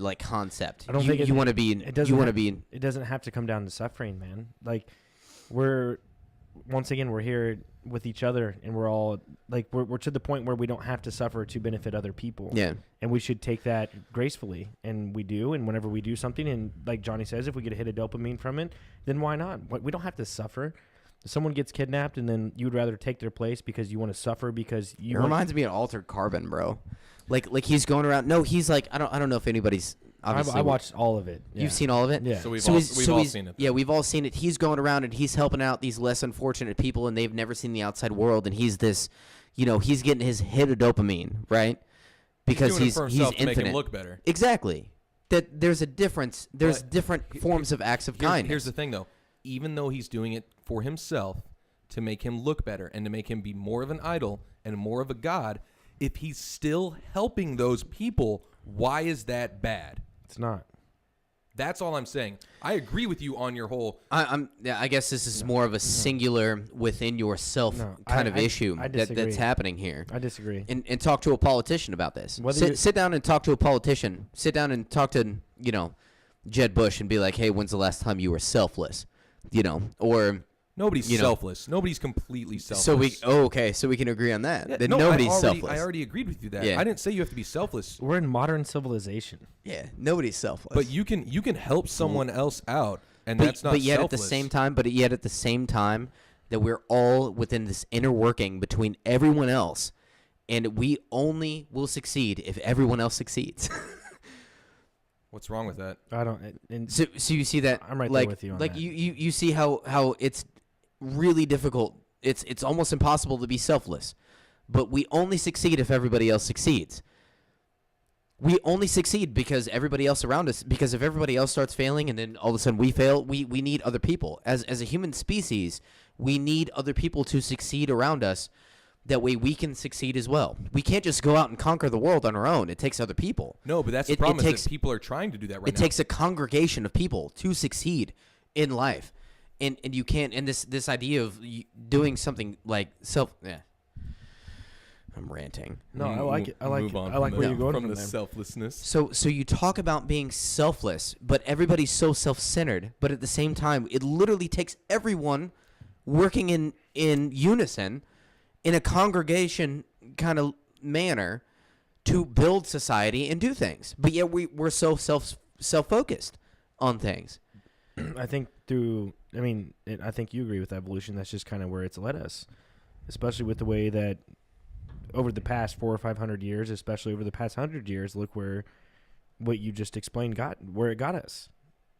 like concept. I don't think you want to be it doesn't you want to have- be It doesn't have to come down to suffering, man. Like we're here with each other, and we're all like we're to the point where we don't have to suffer to benefit other people. yeah. And we should take that gracefully, and we do. And whenever we do something, and like Johhny says, if we get a hit of dopamine from it, then why not? We don't have to suffer. If someone gets kidnapped, and then you'd rather take their place because you want to suffer because It you want, reminds me of Altered Carbon, bro. Like he's going around. No, he's like I don't know if anybody's obviously I watched all of it. Yeah. You've seen all of it? Yeah. So we've he's- all he's- seen it. Yeah, we've all seen it. He's going around and he's helping out these less unfortunate people, and they've never seen the outside world. And he's this, he's getting his hit of dopamine, right? Because doing it he's for himself to infinite. make him look better. Exactly. That there's a difference. There's But different forms of acts of kindness. Here's the thing, though. Even though he's doing it for himself to make him look better and to make him be more of an idol and more of a god, if he's still helping those people, why is that bad? It's not. That's all I'm saying. I agree with you on your whole. I guess this is more of a singular within yourself No, kind of issue I that's disagree. happening here. I disagree. And talk to a politician about this. Whether you- Sit down and talk to a politician. Sit down and talk to, Jed Bush and be like, hey, when's the last time you were selfless? Or Nobody's You know. selfless. Nobody's completely selfless. so we can agree on that. Yeah, That no, nobody's I selfless. already agreed with you that. Yeah. I didn't say you have to be selfless, We're in modern civilization. Yeah, nobody's selfless. but you can help someone else out, and But- that's not but yet selfless. at the same time that we're all within this inner working between everyone else, and we only will succeed if everyone else succeeds. What's wrong with that? I don't. And so you see that I'm right there like with you on like that. you see how it's really difficult. It's almost impossible to be selfless, but we only succeed if everybody else succeeds. We only succeed because everybody else around us. Because if everybody else starts failing, and then all of a sudden we fail, we need other people. As a human species, we need other people to succeed around us. That way we can succeed as well. We can't just go out and conquer the world on our own. It takes other people. No, but that's the It problem. takes- is that people are trying to do that right It now. takes a congregation of people to succeed in life. And you can't, and this idea of doing something like I'm ranting. no, I like it. I like. Move on I like from where the- you're going from from the there. selflessness. So you talk about being selfless, but everybody's so self-centered. But at the same time, it literally takes everyone working in unison, in a congregation kind of manner, to build society and do things. But yet we're so self-focused on things. I think I think you agree with evolution. That's just kind of where it's led us, especially with the way that over the past 400 or 500 years, especially over the past 100 years, look where what you just explained where it got us.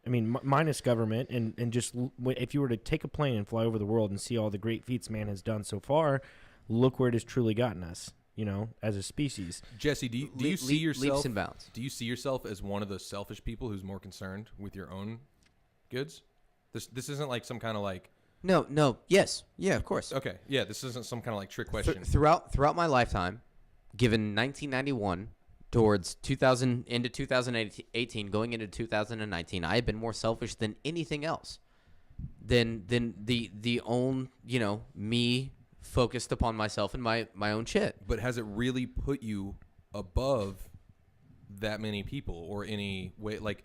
I mean, minus government and just if you were to take a plane and fly over the world and see all the great feats man has done so far, look where it has truly gotten us, as a species. Jesse, do you see yourself? Leaps and bounds. Do you see yourself as one of those selfish people who's more concerned with your own goods? This isn't like some kind of like. No, yes, yeah, of course. Okay, yeah, this isn't some kind of like trick question. Throughout my lifetime, given 1991 towards 2000 into 2018, going into 2019, I have been more selfish than anything else. Than the own me focused upon myself and my own shit. But has it really put you above that many people or any way. Like,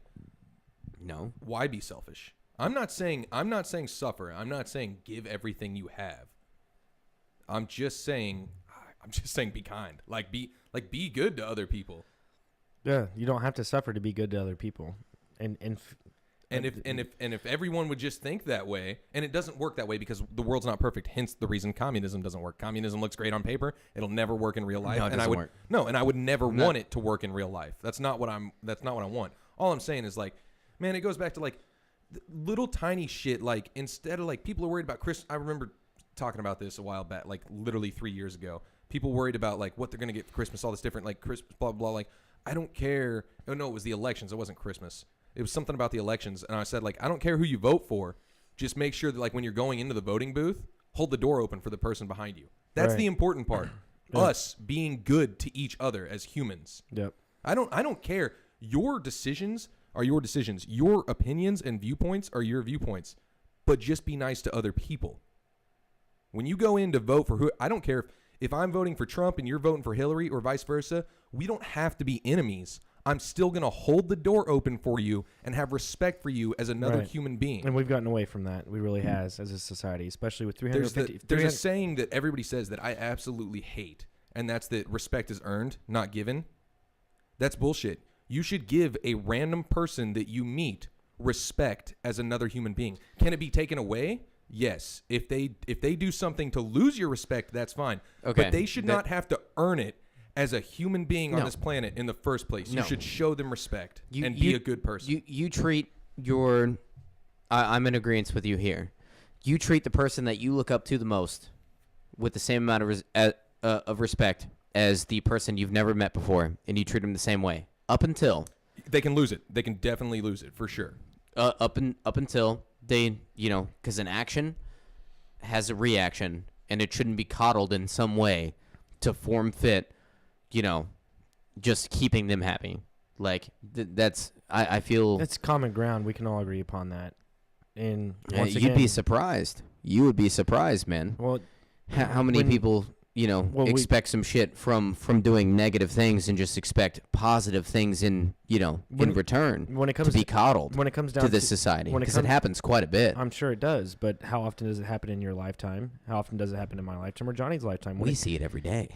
No. why be selfish? I'm not saying suffer. I'm not saying give everything you have. I'm just saying be kind. Be good to other people. Yeah, you don't have to suffer to be good to other people. And if everyone would just think that way, and it doesn't work that way because the world's not perfect. Hence the reason communism doesn't work. Communism looks great on paper. It'll never work in real life. No, it doesn't work. And I would never want it to work in real life. That's not what I want. All I'm saying is like, man, it goes back to like little tiny shit. Like instead of like people are worried about I remember talking about this a while back, like literally 3 years ago. People worried about like what they're gonna get for Christmas, all this different like Christmas, blah blah. Like I don't care. Oh no, it was the elections. It wasn't Christmas. It was something about the elections, and I said like I don't care who you vote for. Just make sure that like when you're going into the voting booth, hold the door open for the person behind you. That's the important part. Us being good to each other as humans. Yep. I don't care. Your decisions are your decisions. Your opinions and viewpoints are your viewpoints. But just be nice to other people. When you go in to vote for who, I don't care if I'm voting for Trump and you're voting for Hillary or vice versa. We don't have to be enemies. I'm still going to hold the door open for you and have respect for you as another human being. And we've gotten away from that. We really has as a society, especially with 350. There's a saying that everybody says that I absolutely hate, and that's that respect is earned, not given. That's bullshit. You should give a random person that you meet respect as another human being. Can it be taken away? Yes. If they do something to lose your respect, that's fine. Okay. But they should not have to earn it as a human being on this planet in the first place. You should show them respect and be a good person. You treat your I'm in agreement with you here. You treat the person that you look up to the most with the same amount of respect as the person you've never met before, and you treat them the same way. Up until they can lose it. They can definitely lose it for sure. Up until they, because an action has a reaction, and it shouldn't be coddled in some way to form fit, just keeping them happy. Like I feel it's common ground. We can all agree upon that. And you'd be surprised. You would be surprised, man. Well, how many people expect some shit from doing negative things and just expect positive things in return when it comes to be coddled when it comes down to this society, because it happens quite a bit. I'm sure it does, but how often does it happen in your lifetime? How often does it happen in my lifetime or Johnny's lifetime? We see it every day.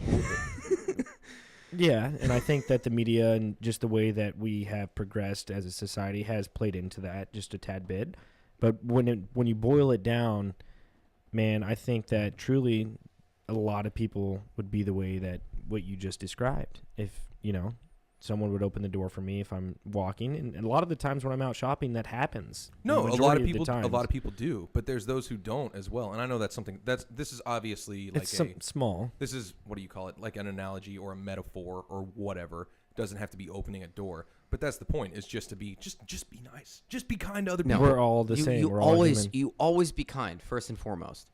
Yeah, and I think that the media and just the way that we have progressed as a society has played into that just a tad bit. But when you boil it down, man, I think that truly a lot of people would be the way that what you just described. If, someone would open the door for me if I'm walking, and a lot of the times when I'm out shopping, that happens. No, a lot of people do, but there's those who don't as well. And I know that's something this is obviously like small. This is, what do you call it? Like an analogy or a metaphor or whatever. Doesn't have to be opening a door, but that's the point. Is just to be just be nice, just be kind to other people. We're all the same. You always be kind first and foremost.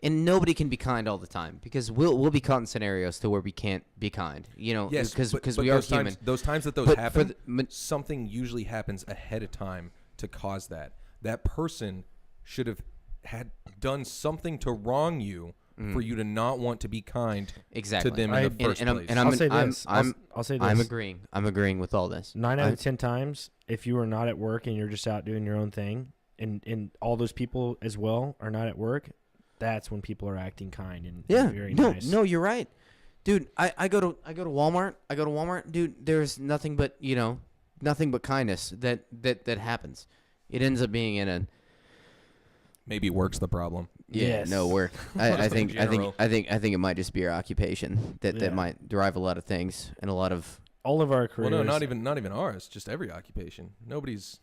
And nobody can be kind all the time, because we'll be caught in scenarios to where we can't be kind. Yes, because we are human. Those times that happen, something usually happens ahead of time to cause that. That person should have had done something to wrong you for you to not want to be kind to them in the first place. I'll say this. I'm agreeing with all this. 9 out of 10 times, if you are not at work and you're just out doing your own thing, and all those people as well are not at work, that's when people are acting kind and very nice. No, you're right, dude. I go to Walmart. Dude, there's nothing but kindness that happens. It ends up being in a maybe work's the problem. Yeah, yes. no work. I think it might just be our occupation that might drive a lot of things and a lot of all of our careers. Well, no, not even ours. Just every occupation. Nobody's.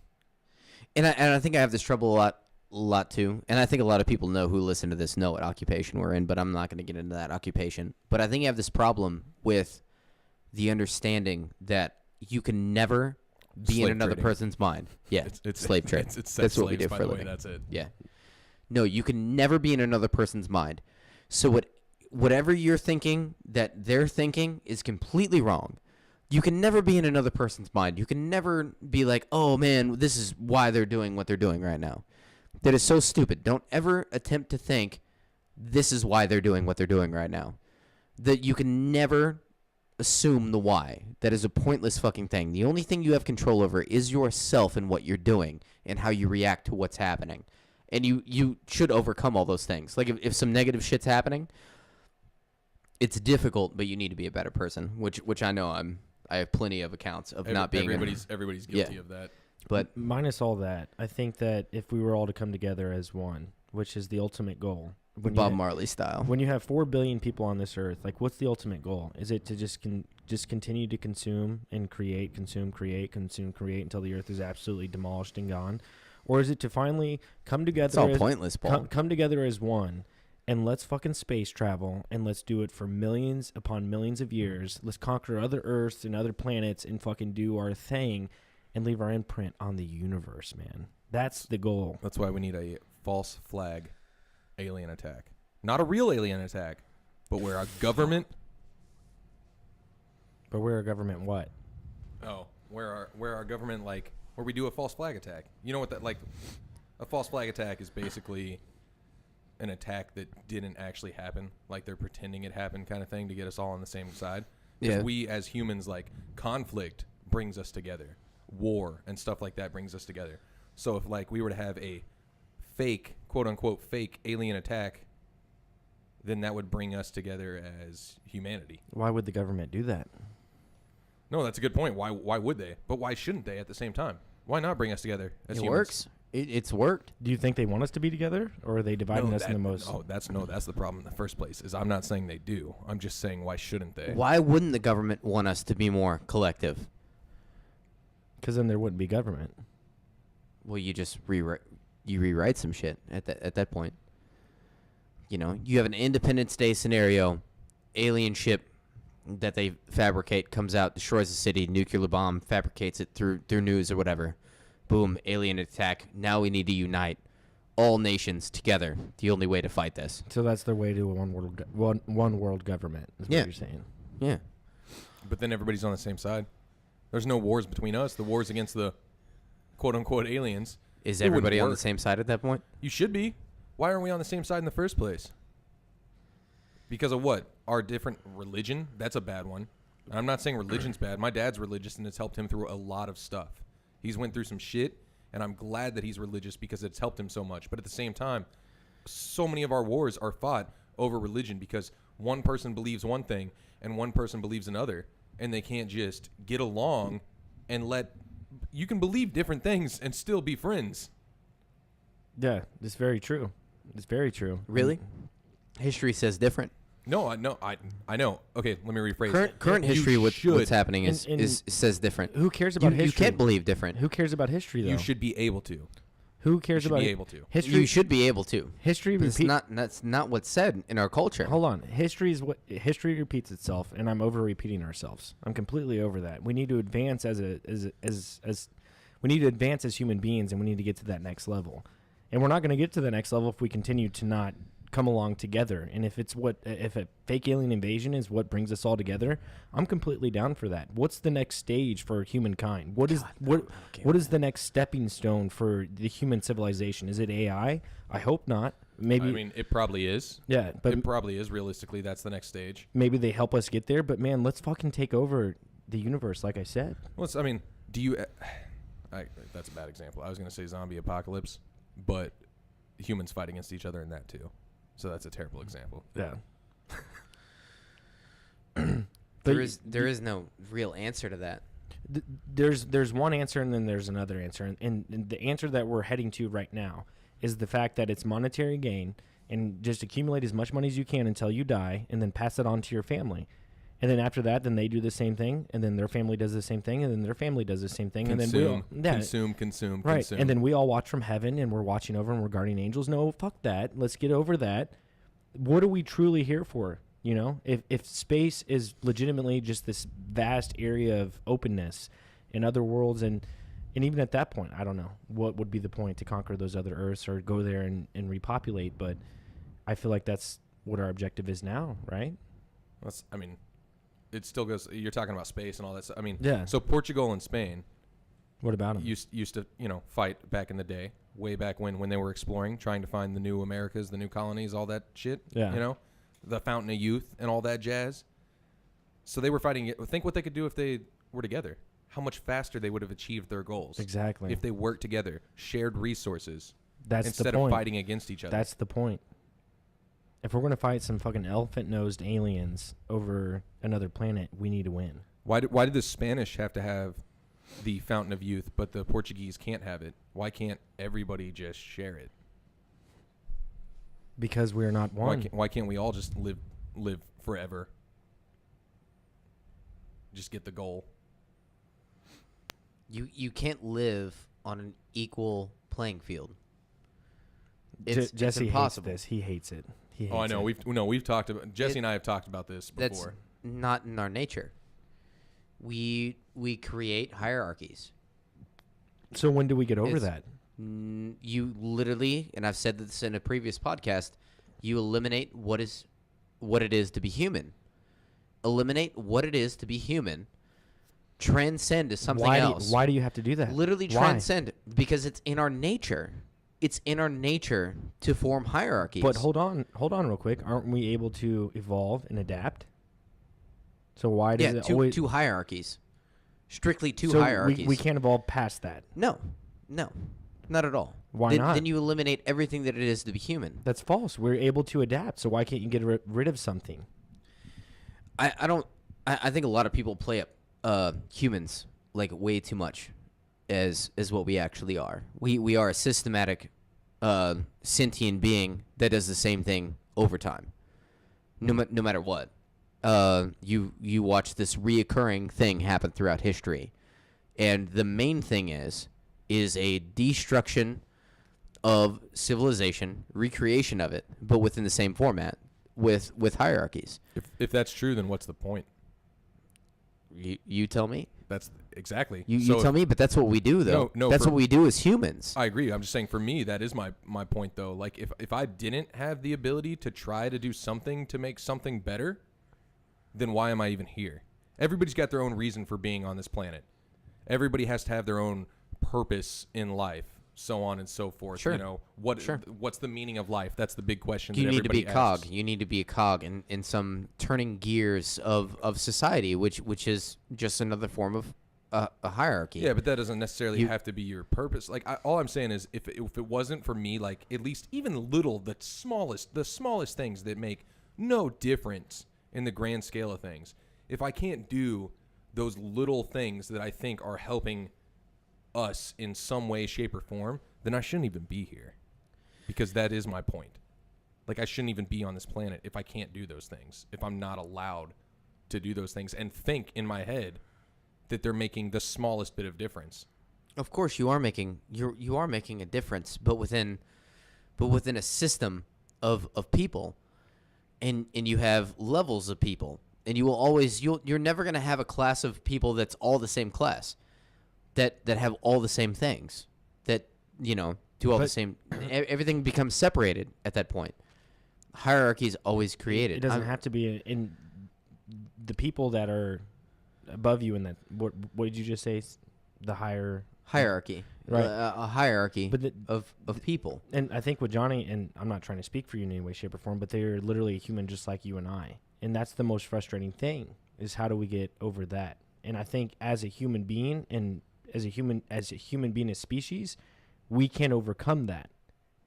And I think I have this trouble a lot too, and I think a lot of people who listen to this know what occupation we're in, but I'm not going to get into that occupation. But I think I have this problem with the understanding that you can never be slave in another trading. person's mind. Yeah, it's slave trade. That's what we do for a living. That's it. Yeah. No, you can never be in another person's mind. So whatever you're thinking that they're thinking is completely wrong. You can never be in another person's mind. You can never be like, oh man, this is why they're doing what they're doing right now. That is so stupid. Don't ever attempt to think this is why they're doing what they're doing right now. That you can never assume the why. That is a pointless fucking thing. The only thing you have control over is yourself and what you're doing and how you react to what's happening. And you should overcome all those things. Like if some negative shit's happening, it's difficult, but you need to be a better person, which I know I have plenty of accounts of not being. Everybody's guilty of that. But minus all that, I think that if we were all to come together as one, which is the ultimate goal, Bob Marley style. When you have 4 billion people on this earth, like what's the ultimate goal? Is it to just continue to consume and consume, create until the earth is absolutely demolished and gone? Or is it to finally come together? It's all pointless, Paul. Come together as one, and let's fucking space travel, and let's do it for millions upon millions of years. Let's conquer other Earths and other planets and fucking do our thing and leave our imprint on the universe, man. That's the goal. That's why we need a false flag alien attack. Not a real alien attack, but where our government... But where our government what? Oh, where our government, like... Where we do a false flag attack. You know what that, like, a false flag attack is basically an attack that didn't actually happen. Like they're pretending it happened kind of thing to get us all on the same side. Because we as humans, like, conflict brings us together. War and stuff like that brings us together. So if, like, we were to have a fake, quote unquote, fake alien attack, then that would bring us together as humanity. Why would the government do that? No, that's a good point. Why would they? But why shouldn't they at the same time? Why not bring us together as humans? It works. It's worked. Do you think they want us to be together, or are they dividing us in the most? Oh, that's the problem in the first place. Is I'm not saying they do. I'm just saying why shouldn't they? Why wouldn't the government want us to be more collective? Because then there wouldn't be government. Well, you just rewrite some shit at that point. You know, you have an Independence Day scenario, alien ship that they fabricate comes out, destroys the city, nuclear bomb, fabricates it through news or whatever. Boom, alien attack. Now we need to unite all nations together. The only way to fight this. So that's their way to a one world government, is what you're saying. Yeah. But then everybody's on the same side. There's no wars between us. The war's against the quote-unquote aliens. Is everybody on the same side at that point? You should be. Why aren't we on the same side in the first place? Because of what? Our different religion? That's a bad one. And I'm not saying religion's bad. My dad's religious, and it's helped him through a lot of stuff. He's went through some shit, and I'm glad that he's religious because it's helped him so much. But at the same time, so many of our wars are fought over religion because one person believes one thing and one person believes another, and they can't just get along and let... You can believe different things and still be friends. Yeah, it's very true. It's very true. Really? History says different. No, I know. Okay, let me rephrase. Current history, what's happening is says different. Who cares about history? You can't believe different. Who cares about history, though? You should be able to. Who cares about be able to. history? You should be able to. History That's not what's said in our culture. Hold on. History repeats itself, and I'm over repeating ourselves. I'm completely over that. We need to advance as we need to advance as human beings, and we need to get to that next level. And we're not going to get to the next level if we continue to not come along together. And if a fake alien invasion is what brings us all together, I'm completely down for that. What's the next stage for humankind? What is the next stepping stone for the human civilization? Is it AI? I hope not. Maybe. I mean, it probably is. Yeah, but it probably is. Realistically, that's the next stage. Maybe they help us get there. But man, let's fucking take over the universe, like I said. Well, I mean, do you? That's a bad example. I was going to say zombie apocalypse, but humans fight against each other in that too. So that's a terrible example. Yeah. There is no real answer to that. There's one answer and then there's another answer. And the answer that we're heading to right now is the fact that it's monetary gain and just accumulate as much money as you can until you die and then pass it on to your family. And then after that, then they do the same thing, and then their family does the same thing, and then their family does the same thing, consume, and then consume, right. Consume. And then we all watch from heaven, and we're watching over, and we're guardian angels. No, fuck that. Let's get over that. What are we truly here for? You know, if space is legitimately just this vast area of openness in other worlds, and even at that point, I don't know what would be the point to conquer those other Earths or go there and repopulate. But I feel like that's what our objective is now, right? It still goes. You're talking about space and all that stuff. I mean, yeah. So Portugal and Spain. What about them? Used to fight back in the day, way back when they were exploring, trying to find the new Americas, the new colonies, all that shit. Yeah. The Fountain of Youth and all that jazz. So they were fighting it. Think what they could do if they were together. How much faster they would have achieved their goals. Exactly. If they worked together, shared resources, That's instead the point. of fighting against each other. That's the point. If we're going to fight some fucking elephant-nosed aliens over another planet, we need to win. Why did the Spanish have to have the Fountain of Youth, but the Portuguese can't have it? Why can't everybody just share it? Because we're not one. Why can't we all just live forever? Just get the goal. You can't live on an equal playing field. It's Jesse hates impossible. this. He hates it. He hates Oh, I know. it. We've talked about Jesse and I have talked about this before. That's not in our nature. We create hierarchies. So when do we get over It's- that? You literally, and I've said this in a previous podcast, you eliminate what it is to be human. Eliminate what it is to be human. Transcend to something else. Why do you have to do that? Literally Why? transcend, because it's in our nature. It's in our nature to form hierarchies. But hold on real quick. Aren't we able to evolve and adapt? So why does it always... two hierarchies. Strictly two so hierarchies. we can't evolve past that. No, not at all. Why not? Then you eliminate everything that it is to be human. That's false. We're able to adapt. So why can't you get rid of something? I think a lot of people play up humans like way too much as what we actually are. We are a systematic sentient being that does the same thing over time. No matter what. You watch this reoccurring thing happen throughout history. And the main thing is a destruction of civilization, recreation of it, but within the same format with hierarchies. If that's true, then what's the point? You tell me. That's exactly. You tell me, but that's what we do, though. No, that's what we do as humans. I agree. I'm just saying, for me, that is my point, though. Like, if I didn't have the ability to try to do something to make something better, then why am I even here? Everybody's got their own reason for being on this planet. Everybody has to have their own purpose in life, so on and so forth. Sure. You know, what's the meaning of life? That's the big question. You that need to be a everybody cog. asks. You need to be a cog in some turning gears of society, which is just another form of a hierarchy. Yeah, but that doesn't necessarily have to be your purpose. Like, all I'm saying is, if it wasn't for me, like, at least even little, the smallest things that make no difference in the grand scale of things, if I can't do those little things that I think are helping us in some way, shape, or form, then I shouldn't even be here. Because that is my point. Like, I shouldn't even be on this planet if I can't do those things, if I'm not allowed to do those things and think in my head that they're making the smallest bit of difference. Of course, you are making a difference, but within a system of people, and you have levels of people, and you're never going to have a class of people that's all the same class, that have all the same things, that do all the same. Everything becomes separated at that point. Hierarchy is always created. It doesn't have to be in the people that are above you in that. What did you just say? The hierarchy, right? A hierarchy But of people. And I think with Johhny, and I'm not trying to speak for you in any way, shape, or form, but they're literally a human just like you and I. And that's the most frustrating thing, is how do we get over that? And I think as a human being and as a human being as species, we can overcome that.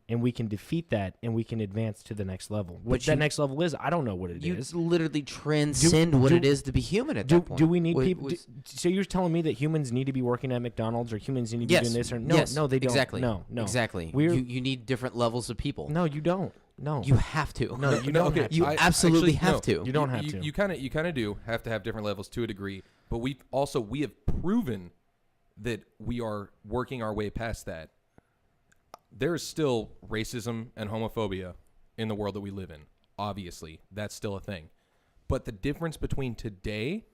And we can defeat that, and we can advance to the next level. What that next level is, I don't know what it is. You literally transcend what it is to be human at that point. Do we need people? So you're telling me that humans need to be working at McDonald's, or humans need to be doing this, or no? Yes, no, they don't. Exactly. No. Exactly. You need different levels of people. No, you don't. No. You have to. No, you don't. Okay, Have to. You absolutely have to. You don't have to. You kind of do have to have different levels to a degree, but we have proven that we are working our way past that. There is still racism and homophobia in the world that we live in. Obviously, that's still a thing. But the difference between today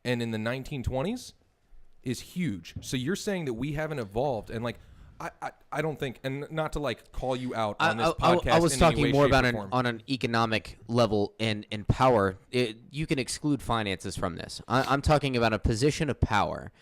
and in the 1920s is huge. So you're saying that we haven't evolved, and like, I don't think, and not to like call you out on this podcast. I was in any talking way, more shape, about or form. on an economic level and power. You can exclude finances from this. I'm talking about a position of power.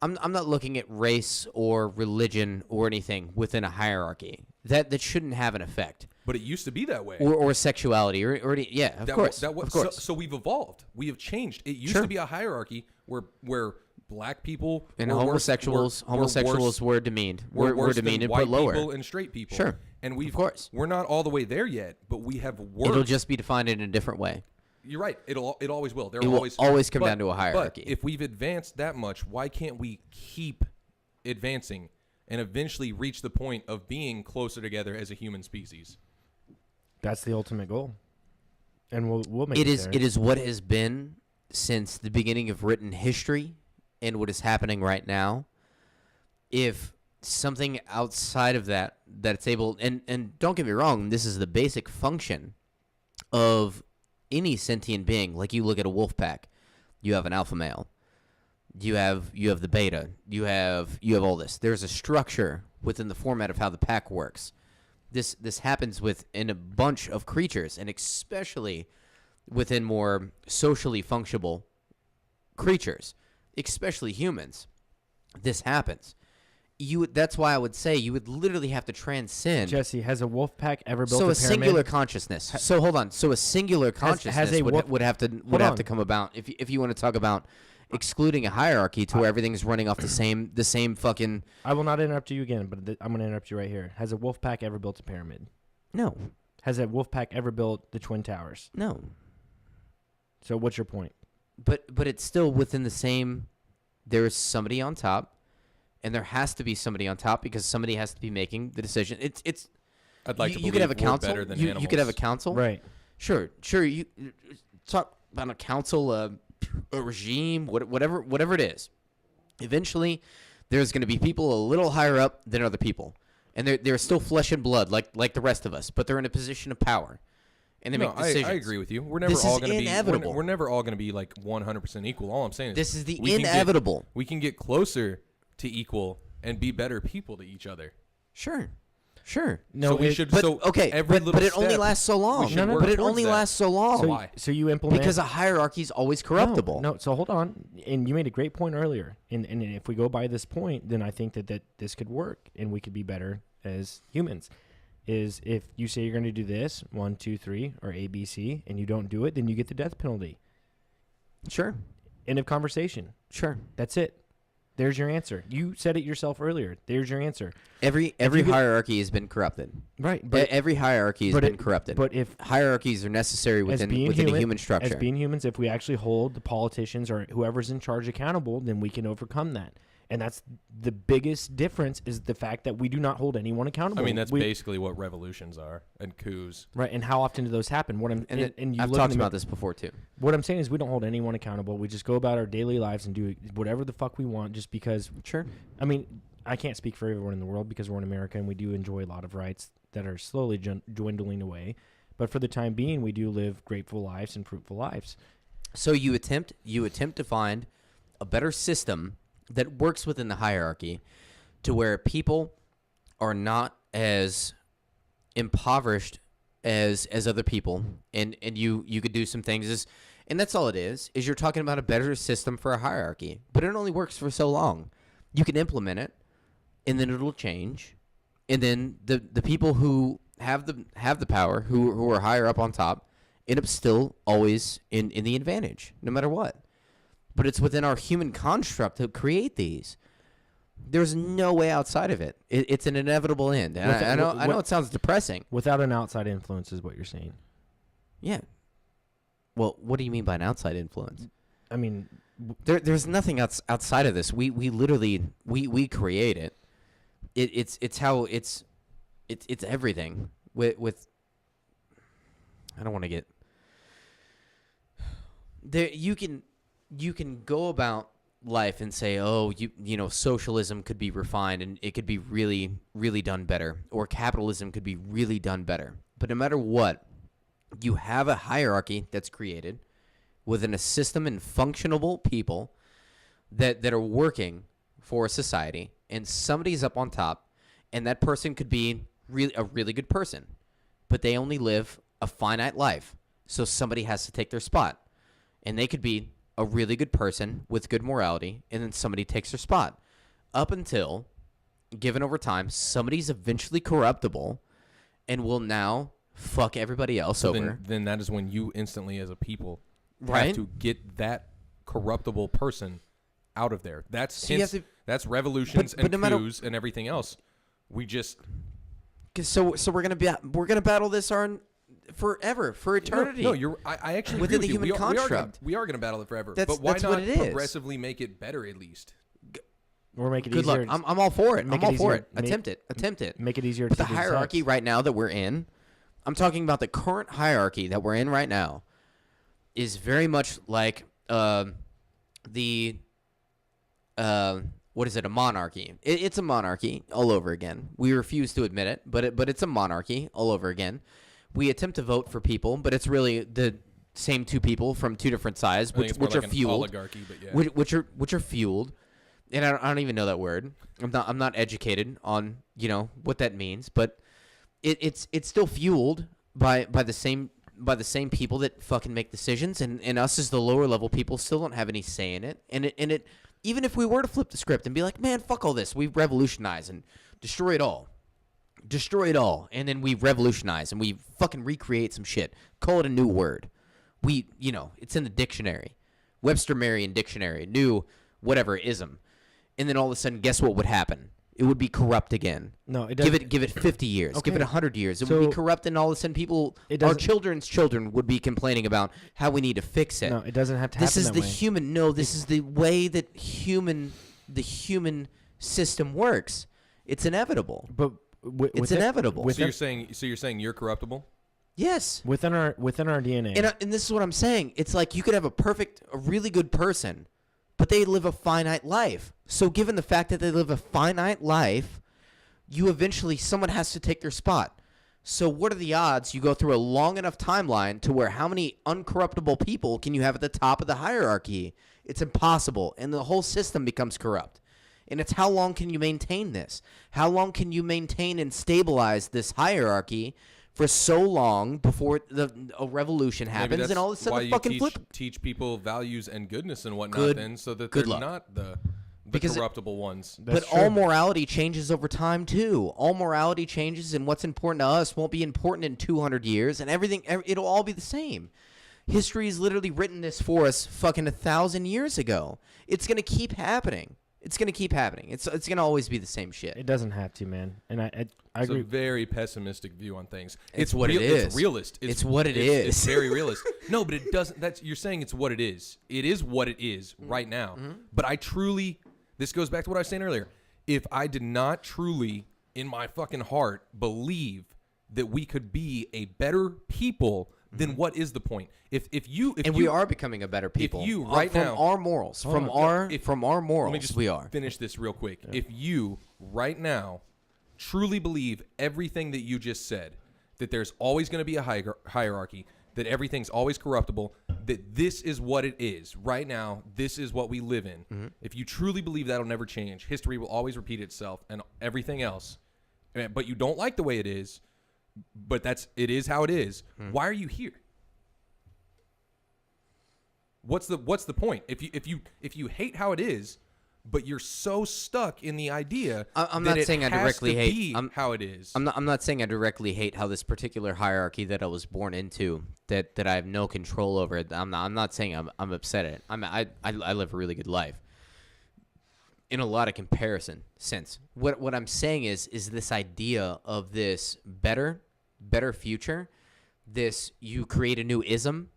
I'm not looking at race or religion or anything within a hierarchy. That shouldn't have an effect. but it used to be that way. Or sexuality, or yeah, of course. Of course. So we've evolved. We have changed. It used to be a hierarchy where black people and were homosexuals were demeaned. Were demeaned and white put lower. people and straight people. Sure. And we're not all the way there yet, but we have worked. It'll just be defined in a different way. You're right. It always will. It will always come down to a hierarchy. But if we've advanced that much, why can't we keep advancing and eventually reach the point of being closer together as a human species? That's the ultimate goal, and we'll make it it is. there. It is what has been since the beginning of written history, and what is happening right now. If something outside of that's able, and don't get me wrong, this is the basic function of any sentient being. Like, you look at a wolf pack, you have an alpha male, you have the beta, you have all this. There's a structure within the format of how the pack works. This happens within a bunch of creatures, and especially within more socially functional creatures, especially humans. This happens. That's why I would say you would literally have to transcend. Jesse, has a wolf pack ever built so a a pyramid? singular consciousness? So hold on. So a singular consciousness would have to come about if you want to talk about excluding a hierarchy to where everything's running off the same fucking. I will not interrupt you again, but I'm going to interrupt you right here. Has a wolf pack ever built a pyramid? No. Has a wolf pack ever built the Twin Towers? No. So what's your point? But it's still within the same. There's somebody on top, and there has to be somebody on top because somebody has to be making the decision. It's. I'd like to believe you could have a we're council. better than You animals. could have a council. Right. Sure. You talk about a council, a regime, whatever it is. Eventually, there's going to be people a little higher up than other people, and they're still flesh and blood like the rest of us, but they're in a position of power, and they make decisions. I agree with you. We're never This all is going to be. inevitable. We're never all going to be like 100% equal. All I'm saying is This is the we can inevitable. we can get closer to equal and be better people to each other. Sure. No, so we should. So every little but it only step, lasts so long. should work But it towards only that. lasts so long. So, Why? so you implement Because a hierarchy is always corruptible. No, so hold on. And you made a great point earlier. And if we go by this point, then I think that this could work and we could be better as humans. Is if you say you're going to do this, 1, 2, 3, or A, B, C, and you don't do it, then you get the death penalty. Sure. End of conversation. Sure. That's it. There's your answer. You said it yourself earlier. There's your answer. Every hierarchy has been corrupted. Right. But Every hierarchy has been corrupted. But if hierarchies are necessary within a human structure. As being humans, if we actually hold the politicians or whoever's in charge accountable, then we can overcome that. And that's the biggest difference is the fact that we do not hold anyone accountable. I mean, that's basically what revolutions are and coups. Right. And how often do those happen? I've talked about this before too. What I'm saying is we don't hold anyone accountable. We just go about our daily lives and do whatever the fuck we want just because. Sure. I mean, I can't speak for everyone in the world because we're in America and we do enjoy a lot of rights that are slowly dwindling away. But for the time being, we do live grateful lives and fruitful lives. So you attempt to find a better system that works within the hierarchy to where people are not as impoverished as other people, and you could do some things and that's all it is you're talking about a better system for a hierarchy, but it only works for so long. You can implement it and then it'll change, and then the people who have the power, who are higher up on top, end up still always in the advantage no matter what. But it's within our human construct to create these. There's no way outside of it. It's an inevitable end. And I know it sounds depressing. Without an outside influence is what you're saying. Yeah. Well, what do you mean by an outside influence? I mean, there's nothing outside of this. We literally we create it. It's how it's everything with I don't want to get there. You can go about life and say, oh, you know, socialism could be refined and it could be really, really done better, or capitalism could be really done better. But no matter what, you have a hierarchy that's created within a system and functionable people that are working for a society, and somebody's up on top, and that person could be a really good person, but they only live a finite life. So somebody has to take their spot, and they could be a really good person with good morality, and then somebody takes their spot. Up until, given over time, somebody's eventually corruptible and will now fuck everybody else So over. then that is when you instantly, as a people, Right. have to get that corruptible person out of there. That's So you have to- that's revolutions but and no matter- coups and everything else. We just So we're gonna battle this forever, for eternity. No, I actually Within agree the with you. human construct. We are gonna battle it forever. That's- but why that's not what it is. progressively make it better at least? Or make it Good easier. luck. I'm all for it. Make I'm it all for easier. it. Attempt it. Make it easier But to the hierarchy detect. right now that we're in, I'm talking about the current hierarchy that we're in right now, is very much like the what is it? A monarchy. It's a monarchy all over again. We refuse to admit it, but it's a monarchy all over again. We attempt to vote for people, but it's really the same two people from two different sides, I think it's more which like are an fueled, oligarchy, but yeah. which are fueled. And I don't even know that word. I'm not educated on what that means, but it's still fueled by the same people that fucking make decisions, and us as the lower level people still don't have any say in it. And it even if we were to flip the script and be like, man, fuck all this, we revolutionize and destroy it all, and then we revolutionize and we fucking recreate some shit, call it a new word. It's in the dictionary, Webster Merriam dictionary, new whatever ism. And then all of a sudden, guess what would happen? It would be corrupt again. No, it Give doesn't. it 50 years. Okay. Give it 100 years. It would So- be corrupt, and all of a sudden, our doesn't- children's children would be complaining about how we need to fix it. No, it doesn't have to This happen is that the way. human. No, this is the way that the human system works. It's inevitable. But It's inevitable. So you're saying you're corruptible? Yes. within our DNA. And this is what I'm saying. It's like you could have a really good person, but they live a finite life. So given the fact that they live a finite life, someone has to take their spot. So what are the odds you go through a long enough timeline to where how many uncorruptible people can you have at the top of the hierarchy? It's impossible, and the whole system becomes corrupt. And it's how long can you maintain this? How long can you maintain and stabilize this hierarchy for so long before a revolution Maybe happens, that's and all of a why sudden you fucking flip? teach people values and goodness and whatnot, Good- then, so that good they're luck. not the Because corruptible ones. That's But all true. morality changes over time too. All morality changes, and what's important to us won't be important in 200 years, and it'll all be the same. History has literally written this for us fucking 1,000 years ago. It's gonna keep happening. It's gonna keep happening. It's gonna always be the same shit. It doesn't have to, man. And I It's a agree. very pessimistic view on things. It's what it is. It's realist. It's what it It's is. very realist. No, but it doesn't. You're saying it's what it is. It is what it is right now. But I truly, this goes back to what I was saying earlier. If I did not truly, in my fucking heart, believe that we could be a better people, then what is the point? If we are becoming a better people. you right from now- our morals, from our morals, let me just we are. finish this real quick. If you right now truly believe everything that you just said, that there's always going to be a hierarchy, that everything's always corruptible, that this is what it is right now, this is what we live in. If you truly believe that'll never change, history will always repeat itself and everything else, but you don't like the way it is, but it is how it is. Why are you here? What's the point? If you hate how it is, but you're so stuck in the idea I'm that not it saying I has directly to hate- be I'm- how it is. I'm not saying I directly hate how this particular hierarchy that I was born into, that I have no control over it. I'm not saying I'm upset at it. I live a really good life. In a lot of comparison sense. What I'm saying is this idea of this better future, this you create a new ism,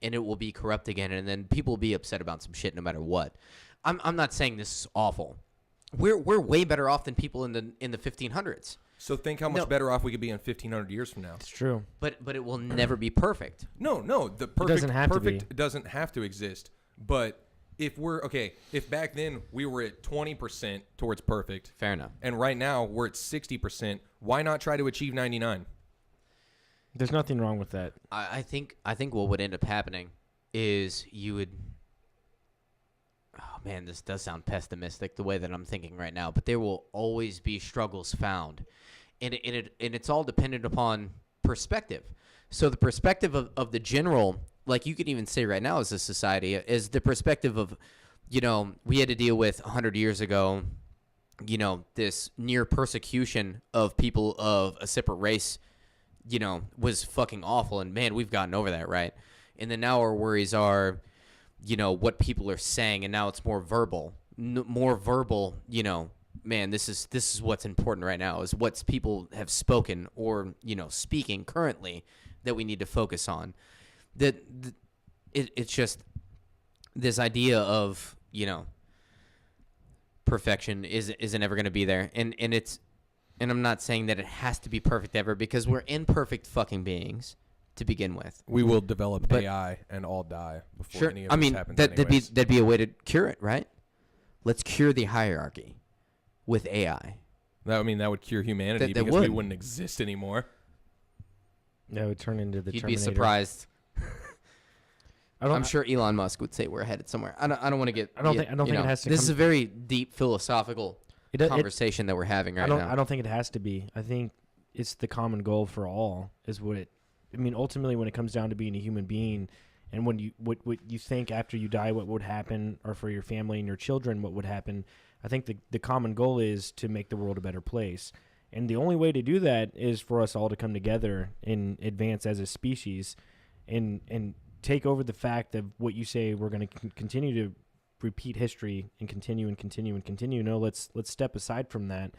and it will be corrupt again, and then people will be upset about some shit no matter what. I'm not saying this is awful. We're way better off than people in the 1500s. So think how much No. better off we could be in 1500 years from now. It's true. But it will never be perfect. No, the perfect doesn't have to exist. But if back then we were at 20% towards perfect, Fair enough. and right now we're at 60%, why not try to achieve 99? There's nothing wrong with that. I think what would end up happening is you would. Oh man, this does sound pessimistic the way that I'm thinking right now, but there will always be struggles found, and it's all dependent upon perspective. So the perspective of the general, like you could even say right now as a society, is the perspective of, we had to deal with 100 years ago, this near persecution of people of a separate race was fucking awful, and man, we've gotten over that, right? And then now our worries are, what people are saying, and now it's more verbal, man, this is what's important right now, is what people have spoken or, speaking currently that we need to focus on. It's just this idea of, perfection isn't ever going to be there. And I'm not saying that it has to be perfect ever, because we're imperfect fucking beings to begin with. We will develop AI and all die before any of this happens. That'd be a way to cure it, right? Let's cure the hierarchy with AI. That would cure humanity, because we wouldn't exist anymore. Yeah, it would turn into the You'd Terminator. be surprised. I'm sure Elon Musk would say we're headed somewhere. I don't want to get. I don't think it has to. This is a very deep philosophical conversation that we're having right now. I don't think it has to be. I think it's the common goal for all. Is what it. I mean, ultimately, when it comes down to being a human being, and when what you think after you die, what would happen, or for your family and your children, what would happen. I think the common goal is to make the world a better place. And the only way to do that is for us all to come together and advance as a species and take over the fact of what you say we're going to continue to repeat history and continue and continue and continue. No, let's step aside from that.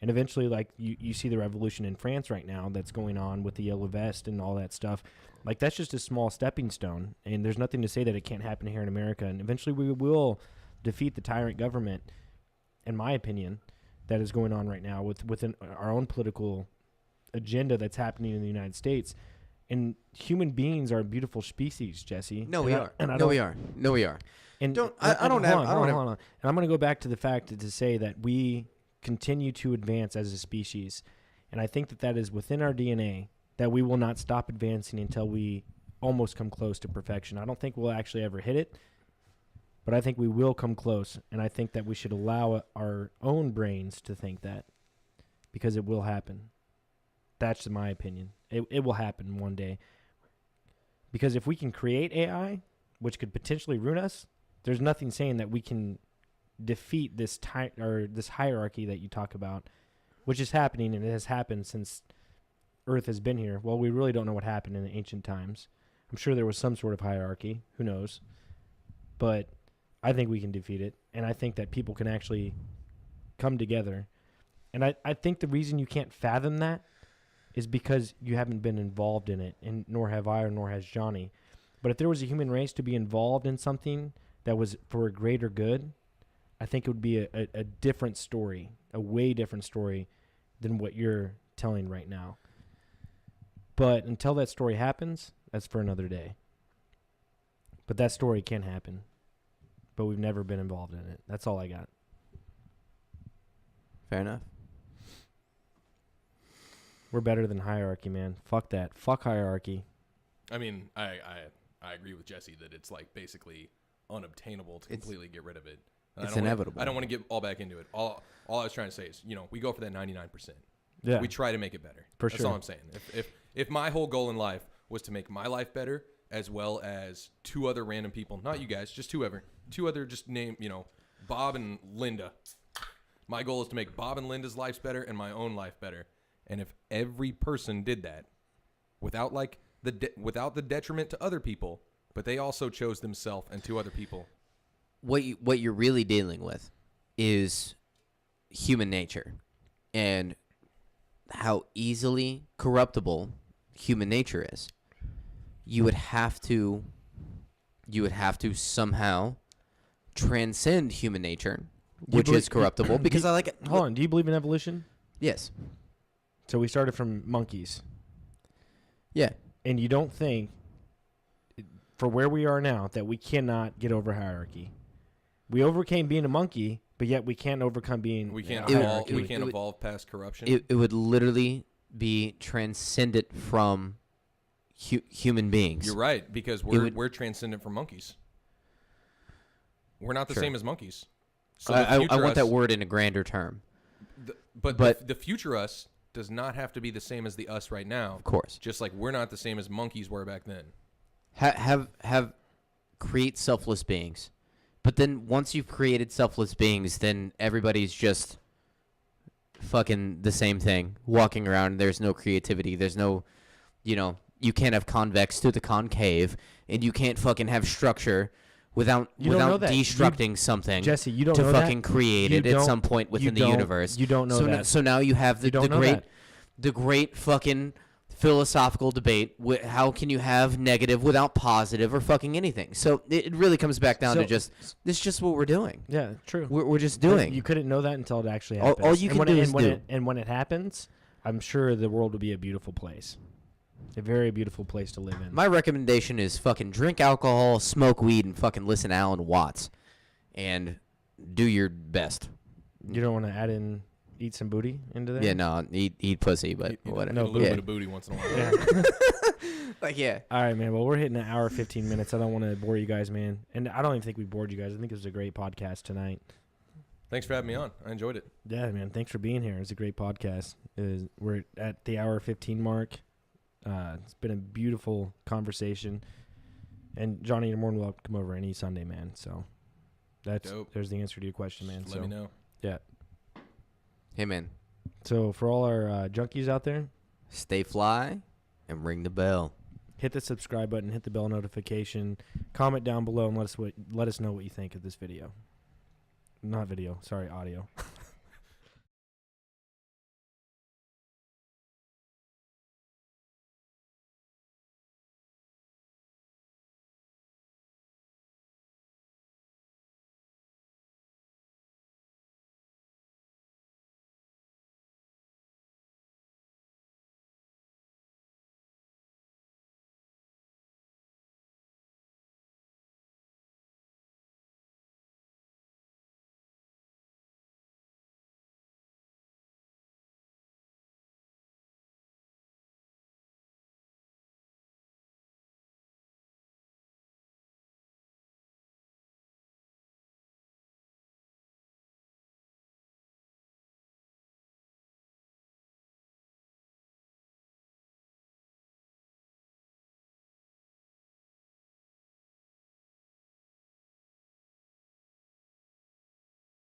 And eventually, like you see the revolution in France right now that's going on with the yellow vest and all that stuff. Like, that's just a small stepping stone. And there's nothing to say that it can't happen here in America. And eventually we will defeat the tyrant government, in my opinion, that is going on right now within our own political agenda that's happening in the United States. And human beings are a beautiful species, Jesse. No, we are. No, we are. And hold on. And I'm going to go back to the fact to say that we continue to advance as a species. And I think that is within our DNA, that we will not stop advancing until we almost come close to perfection. I don't think we'll actually ever hit it, but I think we will come close. And I think that we should allow our own brains to think that, because it will happen. That's my opinion. It will happen one day. Because if we can create AI, which could potentially ruin us, there's nothing saying that we can defeat this this hierarchy that you talk about, which is happening, and it has happened since Earth has been here. Well, we really don't know what happened in the ancient times. I'm sure there was some sort of hierarchy. Who knows? But I think we can defeat it, and I think that people can actually come together. And I think the reason you can't fathom that is because you haven't been involved in it, and nor have I, or nor has Johhny. But if there was a human race to be involved in something that was for a greater good, I think it would be a different story, a way different story than what you're telling right now. But until that story happens, that's for another day. But that story can happen. But we've never been involved in it. That's all I got. Fair enough. We're better than hierarchy, man. Fuck that. Fuck hierarchy. I mean, I agree with Jesse that it's like basically unobtainable to completely get rid of it. It's inevitable. I don't want to get all back into it. All I was trying to say is, we go for that 99%. Yeah. We try to make it better. For That's sure. all I'm saying. If my whole goal in life was to make my life better, as well as two other random people, not you guys, just two other just name, Bob and Linda. My goal is to make Bob and Linda's lives better and my own life better. And if every person did that without without the detriment to other people, but they also chose themselves and two other people. What you're really dealing with is human nature and how easily corruptible human nature is. You would have to somehow transcend human nature, which is corruptible, because I like it. Hold on. Do you believe in evolution? Yes. So we started from monkeys. Yeah. And you don't think, for where we are now, that we cannot get over hierarchy? We overcame being a monkey, but yet we can't overcome being We can't hierarchy. evolve past corruption. It would literally be transcendent from human beings. You're right, because we're transcendent from monkeys. We're not the same as monkeys. So I want that word in a grander term. But the future us does not have to be the same as the us right now. Of course. Just like we're not the same as monkeys were back then. Create selfless beings. But then once you've created selfless beings, then everybody's just fucking the same thing, walking around. There's no creativity. There's no you can't have convex to the concave, and you can't fucking have structure without destructing something. Jesse, you don't to know fucking that? create You it at don't- some point within the don't- universe. You don't know so that. so now you have the don't know great that. the great fucking philosophical debate. How can you have negative without positive or fucking anything? So it really comes back down to this is just what we're doing. Yeah, true. We're just But doing. You couldn't know that until it actually All- happens. all you And can when do it- is and when do. it- and when it happens, I'm sure the world will be a beautiful place. A very beautiful place to live in. My recommendation is fucking drink alcohol, smoke weed, and fucking listen to Alan Watts, and do your best. You don't want to add in eat some booty into there? Yeah, no, eat pussy, but whatever. A little yeah. bit of booty once in a while. Yeah. Like, yeah. All right, man. Well, we're hitting an hour 15 minutes. I don't want to bore you guys, man. And I don't even think we bored you guys. I think it was a great podcast tonight. Thanks for having me on. I enjoyed it. Yeah, man. Thanks for being here. It's a great podcast. We're at the hour 15 mark. It's been a beautiful conversation. And Johhny, you're more than welcome to come over any Sunday, man. So there's the answer to your question, man. Just let me know. Yeah. Hey, man. So for all our junkies out there, Stay fly and ring the bell. hit the subscribe button, hit the bell notification, comment down below, and let us know what you think of this video. Not video, sorry, audio.